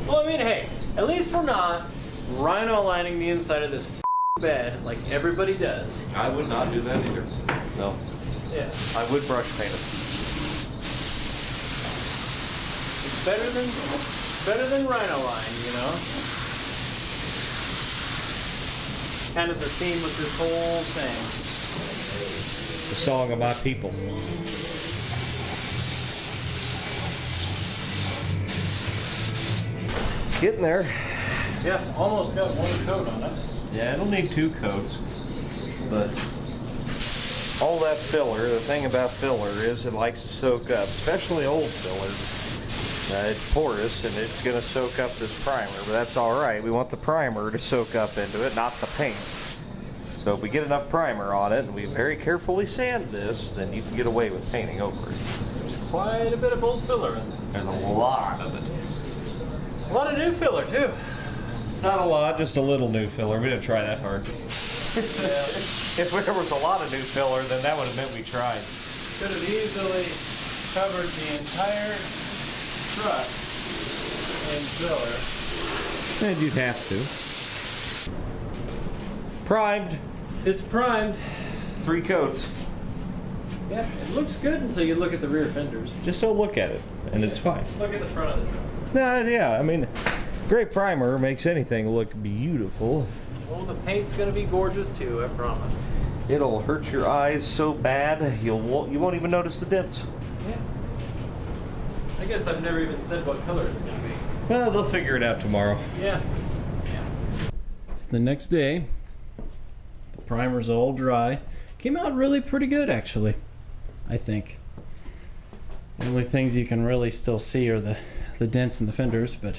Well, I mean, hey, at least we're not rhino lining the inside of this bed like everybody does. I would not do that either. No. Yeah. I would brush paint it. It's better than rhino line, you know? Kind of the theme of this whole thing. the song of my people. Getting there. Yeah, almost got one coat on it. Yeah, it'll need 2 coats, but all that filler, the thing about filler is it likes to soak up, especially old filler. It's porous and it's going to soak up this primer, but that's all right. We want the primer to soak up into it, not the paint. So if we get enough primer on it and we very carefully sand this, then you can get away with painting over it. There's quite a bit of old filler in this. There's a lot of it. A lot of new filler too. Not a lot, just a little new filler. We didn't try that hard. If there was a lot of new filler, then that would have meant we tried. Could have easily covered the entire truck in filler. And you'd have to. Primed. It's primed. 3 coats. Yeah, it looks good until you look at the rear fenders. Just don't look at it, and it's fine. Look at the front of the truck. No, yeah, I mean, great primer makes anything look beautiful. Well, the paint's gonna be gorgeous too, I promise. It'll hurt your eyes so bad you won't even notice the dents. Yeah. I guess I've never even said what color it's gonna be. Well, they'll figure it out tomorrow. Yeah. It's the next day. The primer's all dry. Came out really pretty good, actually, I think. The only things you can really still see are the dents in the fenders, but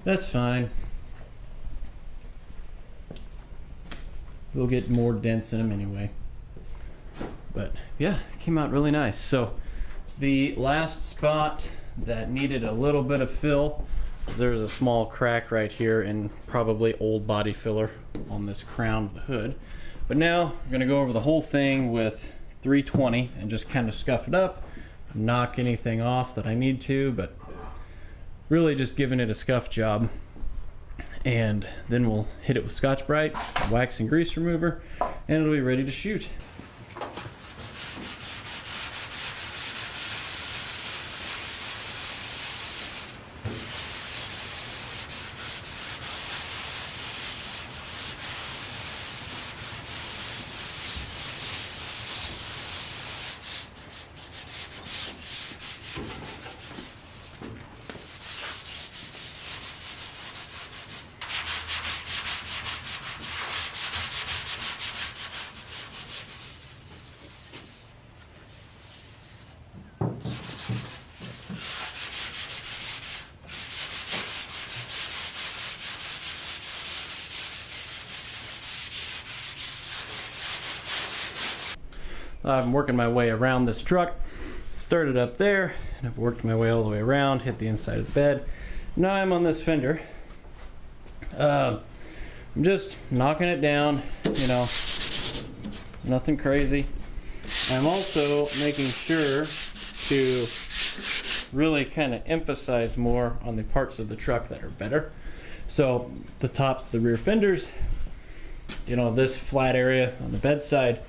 that's fine. We'll get more dents in them anyway. But yeah, it came out really nice. So the last spot that needed a little bit of fill, there's a small crack right here and probably old body filler on this crown of the hood. But now I'm gonna go over the whole thing with 320 and just kind of scuff it up, knock anything off that I need to, but really just giving it a scuff job. And then we'll hit it with Scotch-Brite, wax and grease remover, and it'll be ready to shoot. I'm working my way around this truck. Started up there, and I've worked my way all the way around, hit the inside of the bed. Now I'm on this fender. I'm just knocking it down, you know, nothing crazy. I'm also making sure to really kind of emphasize more on the parts of the truck that are better. So the tops of the rear fenders, you know, this flat area on the bedside,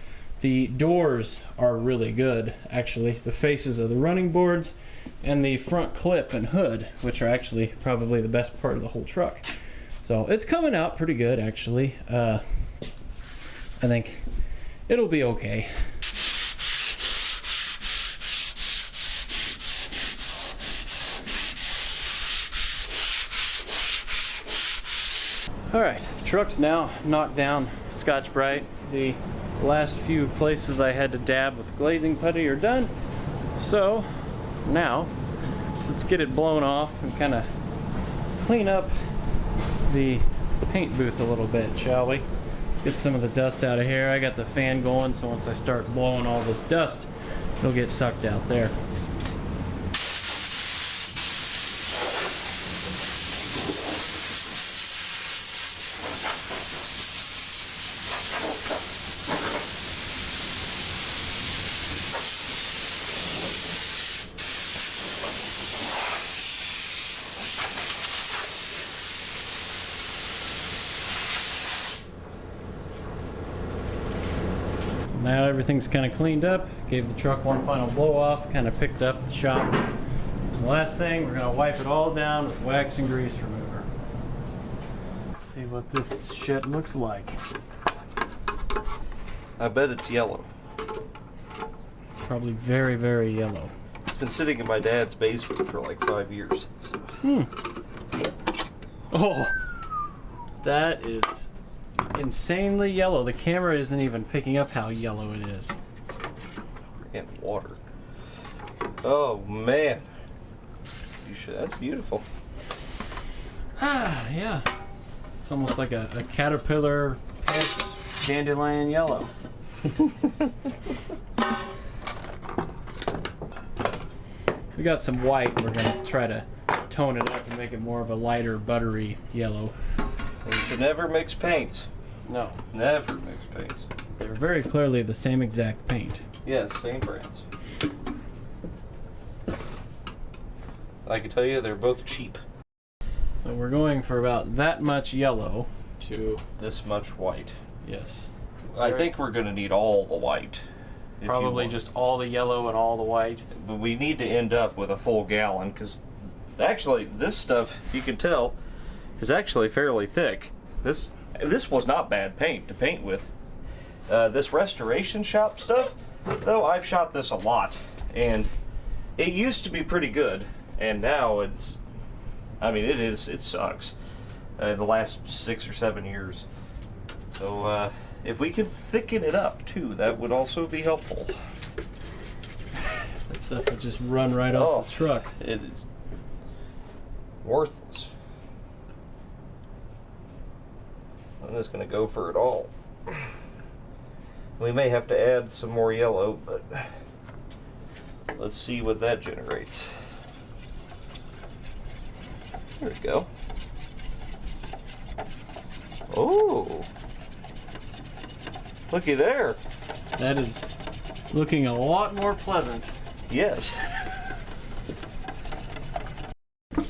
the doors are really good, actually. The faces of the running boards and the front clip and hood, which are actually probably the best part of the whole truck. So it's coming out pretty good, actually. I think it'll be okay. All right, the truck's now knocked down Scotch-Brite. The last few places I had to dab with glazing putty are done. So now let's get it blown off and kind of clean up the paint booth a little bit, shall we? Get some of the dust out of here. I got the fan going, so once I start blowing all this dust, it'll get sucked out there. Now everything's kind of cleaned up, gave the truck one final blow off, kind of picked up the shop. And the last thing, we're going to wipe it all down with wax and grease remover. Let's see what this shit looks like. I bet it's yellow. Probably very, very yellow. It's been sitting in my dad's basement for like 5 years. Oh, that is insanely yellow. The camera isn't even picking up how yellow it is. And water. Oh man, you should. That's beautiful. Ah, yeah. It's almost like a caterpillar plus dandelion yellow. We got some white. We're gonna try to tone it up and make it more of a lighter, buttery yellow. You should never mix paints. No, Never mix paints. they're very clearly the same exact paint. Yes, same brands. I can tell you they're both cheap. So we're going for about that much yellow to, This much white. yes, I think we're going to need all the white. if you probably want. just all the yellow and all the white. But we need to end up with a full gallon because actually this stuff, you can tell, is actually fairly thick. This was not bad paint to paint with. This restoration shop stuff, though, I've shot this a lot, and it used to be pretty good, and now it's, I mean, it sucks. In the last 6 or 7 years. So if we could thicken it up too, that would also be helpful. That stuff would just run right off the truck. It is worthless. I'm just going to go for it all. We may have to add some more yellow, but let's see what that generates. There we go. Oh, looky there. That is looking a lot more pleasant. Yes.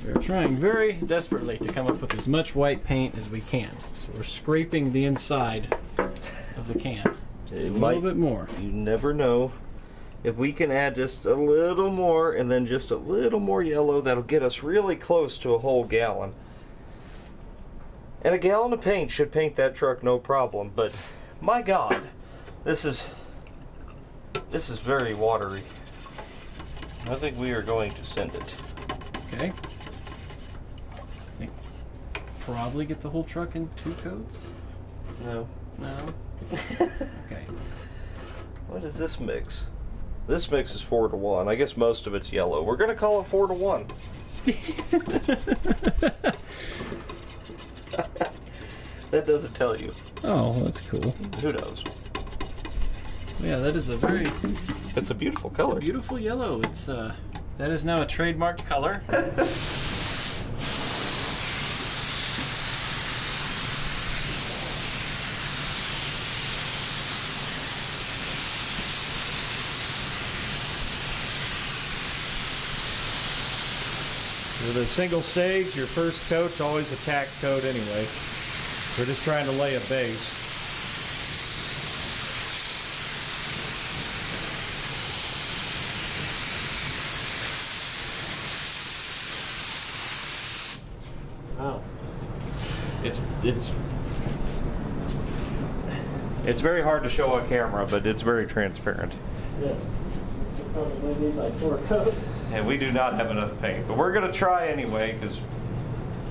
We're trying very desperately to come up with as much white paint as we can. So we're scraping the inside of the can. A little bit more. You never know. If we can add just a little more and then just a little more yellow, that'll get us really close to a whole gallon. And a gallon of paint should paint that truck no problem, but my God, this is very watery. I think we are going to send it. Okay. I think probably get the whole truck in 2 coats. No. No. Okay. What is this mix? This mix is 4-to-1. I guess most of it's yellow. We're going to call it 4-to-1. That doesn't tell you. Oh, that's cool. Who knows? Yeah, that is a very It's a beautiful color. It's a beautiful yellow. It's that is now a trademarked color. With a single stage, your first coat's always a tack coat anyway. We're just trying to lay a base. Wow. It's very hard to show on camera, but it's very transparent. Yes. We probably need like 4 coats. And we do not have enough paint, but we're going to try anyway because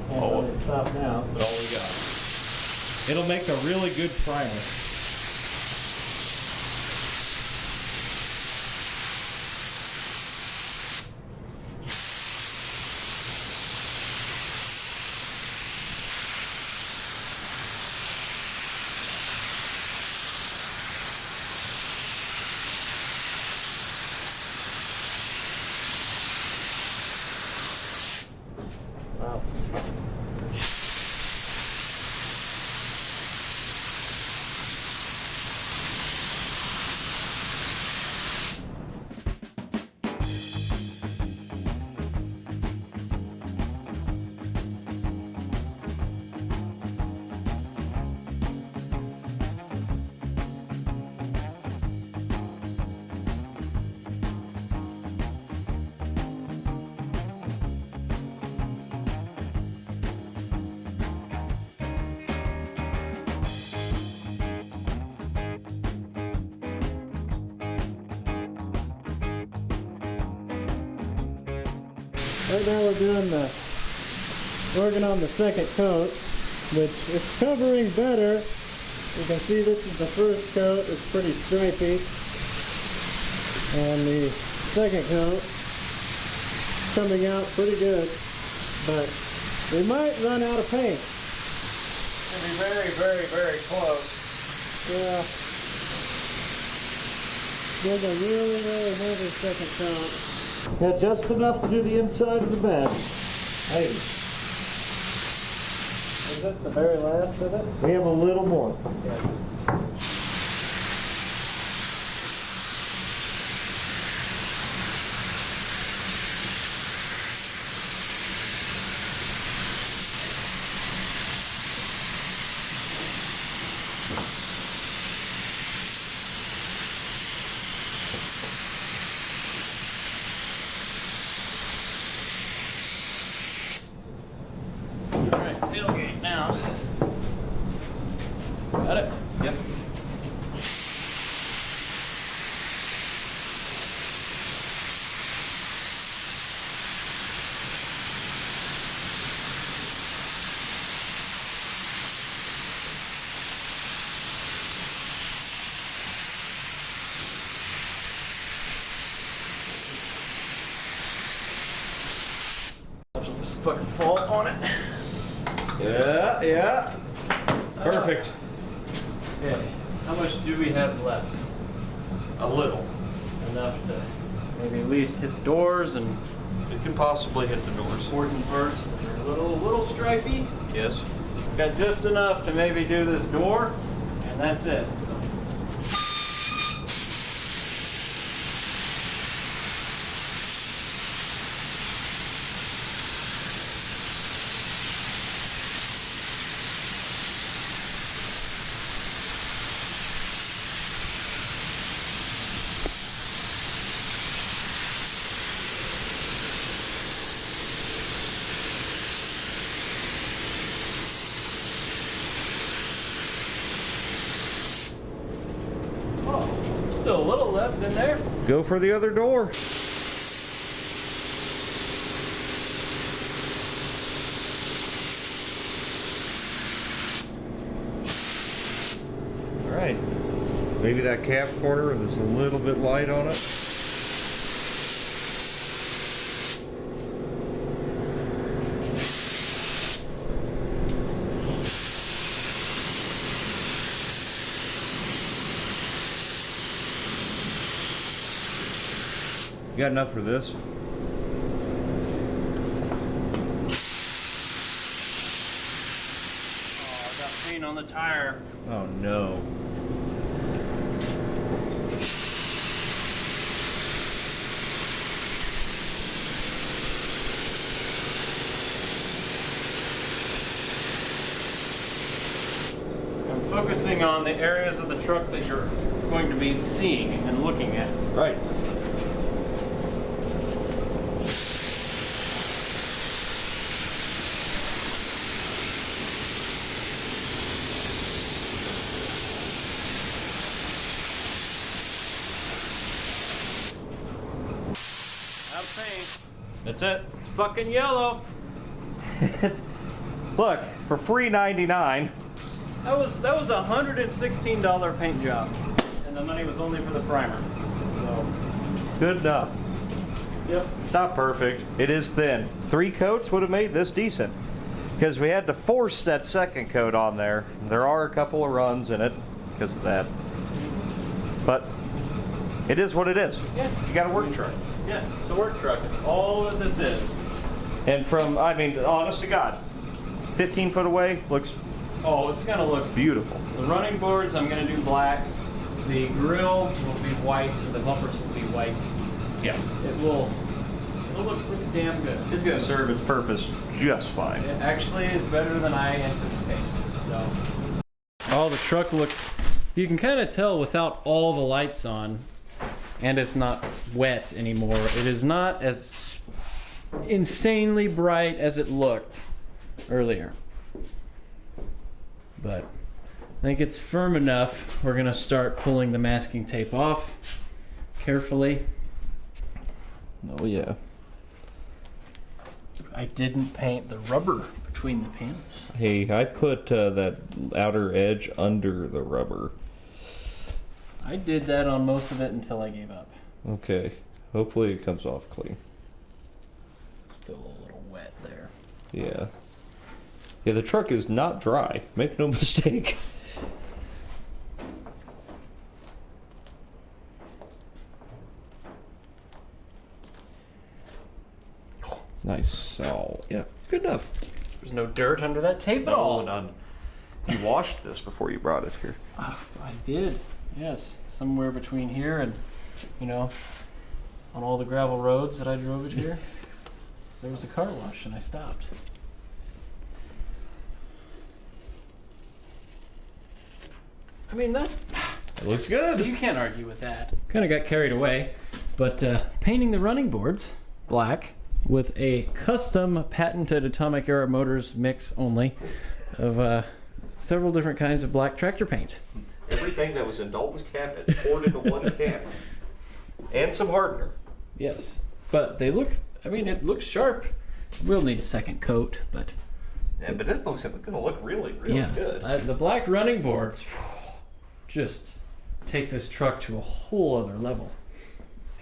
Can't really stop now. that's all we got. It'll make a really good primer. Wow. Right now we're working on the second coat, which is covering better. You can see this is the first coat. It's pretty stripy. And the second coat coming out pretty good. But we might run out of paint. It'll be very, very, very close. Yeah. Give a really, really heavy second coat. Yeah, just enough to do the inside of the bed. Hey. Is this the very last of it? We have a little more. Yeah. Tailgate now. Got it? Yep. Just fucking fall on it. Yeah, yeah. Perfect. Okay. How much do we have left? A little. Enough to maybe at least hit the doors and It can possibly hit the doors. important parts that are a little stripey. Yes. Got just enough to maybe do this door, and that's it. So. Still a little left in there. Go for the other door. All right. Maybe that cap corner is a little bit light on it. You got enough for this? Oh, I got paint on the tire. Oh no. I'm focusing on the areas of the truck that you're going to be seeing and looking at. Right. Out of paint. That's it. It's fucking yellow. Look, for free 99. That was a $116 paint job, and the money was only for the primer. So, Good enough. yep. It's not perfect. It is thin. 3 coats would have made this decent. Because we had to force that second coat on there. There are a couple of runs in it because of that. But it is what it is. Yeah. You got a work truck. Yeah, it's a work truck. It's all that this is. And from, I mean, honest to God, 15 foot away looks Oh, it's gonna look beautiful. The running boards, I'm going to do black. The grill will be white. The bumpers will be white. Yeah. It'll look pretty damn good. It's going to serve its purpose just fine. It actually is better than I anticipated. So, oh, the truck looks. You can kind of tell without all the lights on, and it's not wet anymore. It is not as insanely bright as it looked earlier. But I think it's firm enough. We're gonna start pulling the masking tape off carefully. Oh yeah. I didn't paint the rubber between the panels. Hey, I put that outer edge under the rubber. I did that on most of it until I gave up. Okay, hopefully it comes off clean. Still a little wet there. Yeah. Yeah, the truck is not dry. Make no mistake. Nice. So, yeah, good enough. There's no dirt under that tape at all. None. You washed this before you brought it here. I did, yes. Somewhere between here and, you know, on all the gravel roads that I drove it here, there was a car wash and I stopped. I mean, that looks good. You can't argue with that. Kind of got carried away, but painting the running boards black with a custom patented Atomic Era Motors mix only of several different kinds of black tractor paint. Everything that was in Dalton's cabinet poured into one can. And some hardener. Yes, but they look, I mean, it looks sharp. We'll need a second coat, but... Yeah, but it looks going to look really, really good. The black running boards just take this truck to a whole other level.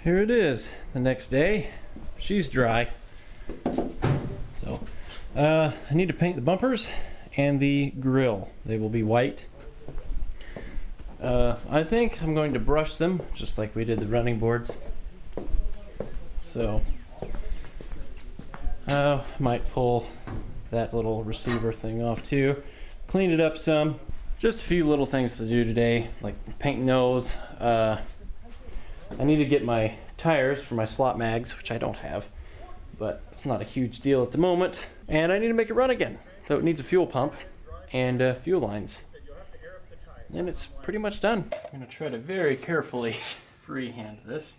Here it is, the next day. She's dry. So, I need to paint the bumpers and the grill. They will be white. I think I'm going to brush them just like we did the running boards. So, might pull that little receiver thing off too. Cleaned it up some. Just a few little things to do today, like painting those. I need to get my tires for my slot mags, which I don't have, but it's not a huge deal at the moment. And I need to make it run again. So it needs a fuel pump and fuel lines. And it's pretty much done. I'm going to try to very carefully freehand this.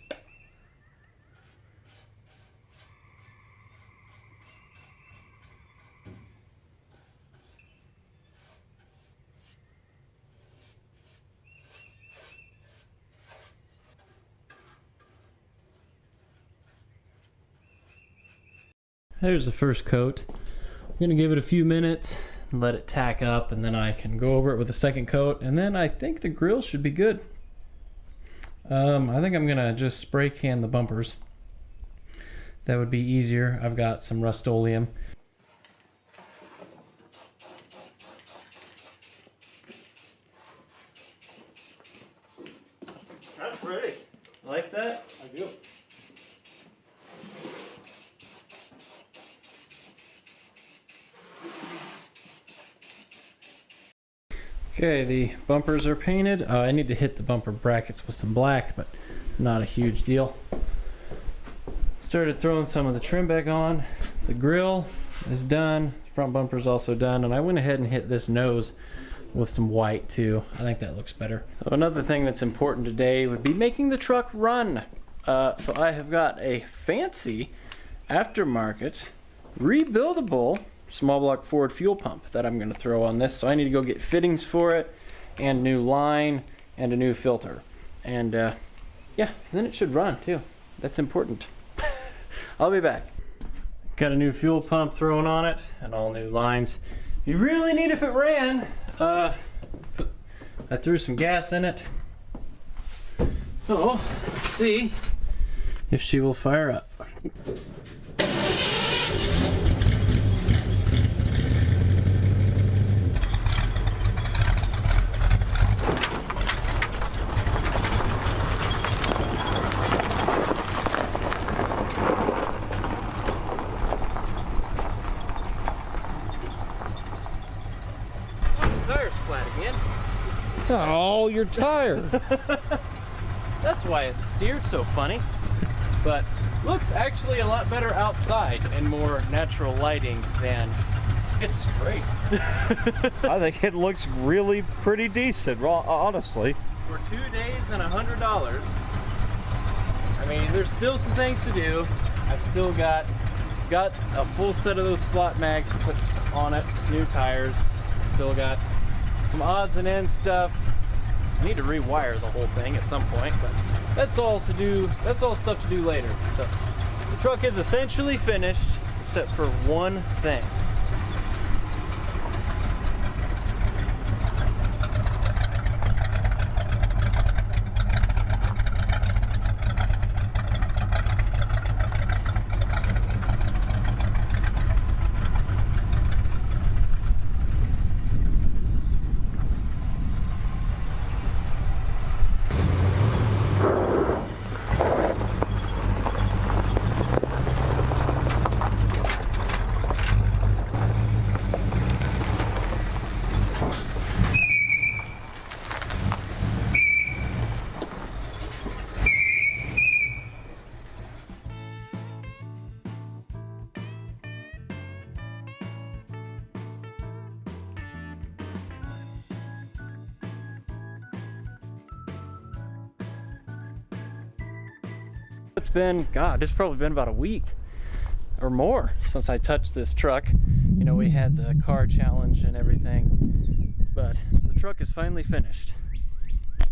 There's the first coat. I'm going to give it a few minutes and let it tack up, and then I can go over it with a second coat, and then I think the grill should be good. I think I'm going to just spray can the bumpers. That would be easier. I've got some Rust-Oleum. That's pretty. Like that? I do. Okay, the bumpers are painted. I need to hit the bumper brackets with some black, but not a huge deal. Started throwing some of the trim back on. The grill is done. The front bumper is also done, and I went ahead and hit this nose with some white too. I think that looks better. So another thing that's important today would be making the truck run. So I have got a fancy aftermarket rebuildable small block Ford fuel pump that I'm going to throw on this. So I need to go get fittings for it and new line and a new filter. And yeah, then it should run too. That's important. I'll be back. Got a new fuel pump thrown on it and all new lines. You really need if it ran. I threw some gas in it. So let's see if she will fire up. Tire's flat again. Oh, your tire. That's why it steered so funny. But looks actually a lot better outside and more natural lighting than it's great. I think it looks really pretty decent, honestly. For 2 days and $100. I mean, there's still some things to do. I've still got a full set of those slot mags to put on it, new tires. Still got some odds and ends stuff. I need to rewire the whole thing at some point, but that's all to do. That's all stuff to do later. So the truck is essentially finished. except for one thing. It's been, God, it's probably been about a week or more since I touched this truck. You know, we had the car challenge and everything, but the truck is finally finished.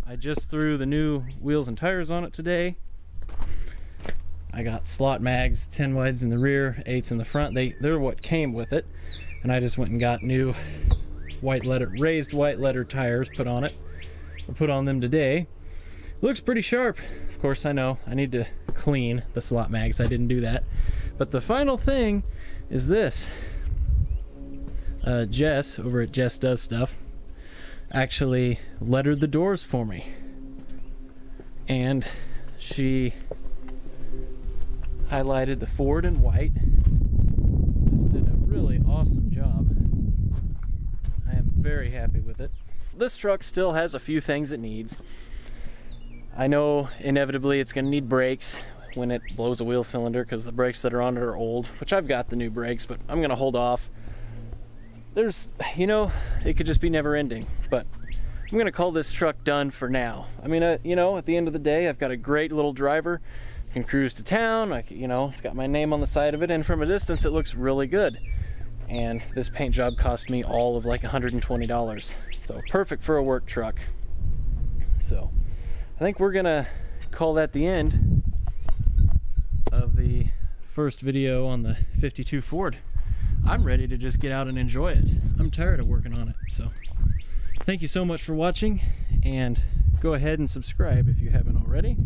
I just threw the new wheels and tires on it today. I got slot mags, 10 wides in the rear, 8s in the front. They're what came with it, and I just went and got new raised white letter tires put on it. I put on them today. Looks pretty sharp. Of course, I know I need to clean the slot mags. I didn't do that. But the final thing is this. Jess over at Jess Does Stuff actually lettered the doors for me, and she highlighted the Ford in white. Just did a really awesome job. I am very happy with it. This truck still has a few things it needs. I know inevitably it's going to need brakes when it blows a wheel cylinder, because the brakes that are on it are old, which I've got the new brakes, but I'm going to hold off. There's, you know, it could just be never ending, but I'm going to call this truck done for now. I mean, you know, at the end of the day, I've got a great little driver. I can cruise to town. You know, it's got my name on the side of it, and from a distance it looks really good. And this paint job cost me all of like $120. So perfect for a work truck. So I think we're gonna call that the end of the first video on the 52 Ford. I'm ready to just get out and enjoy it. I'm tired of working on it. So thank you so much for watching, and go ahead and subscribe if you haven't already.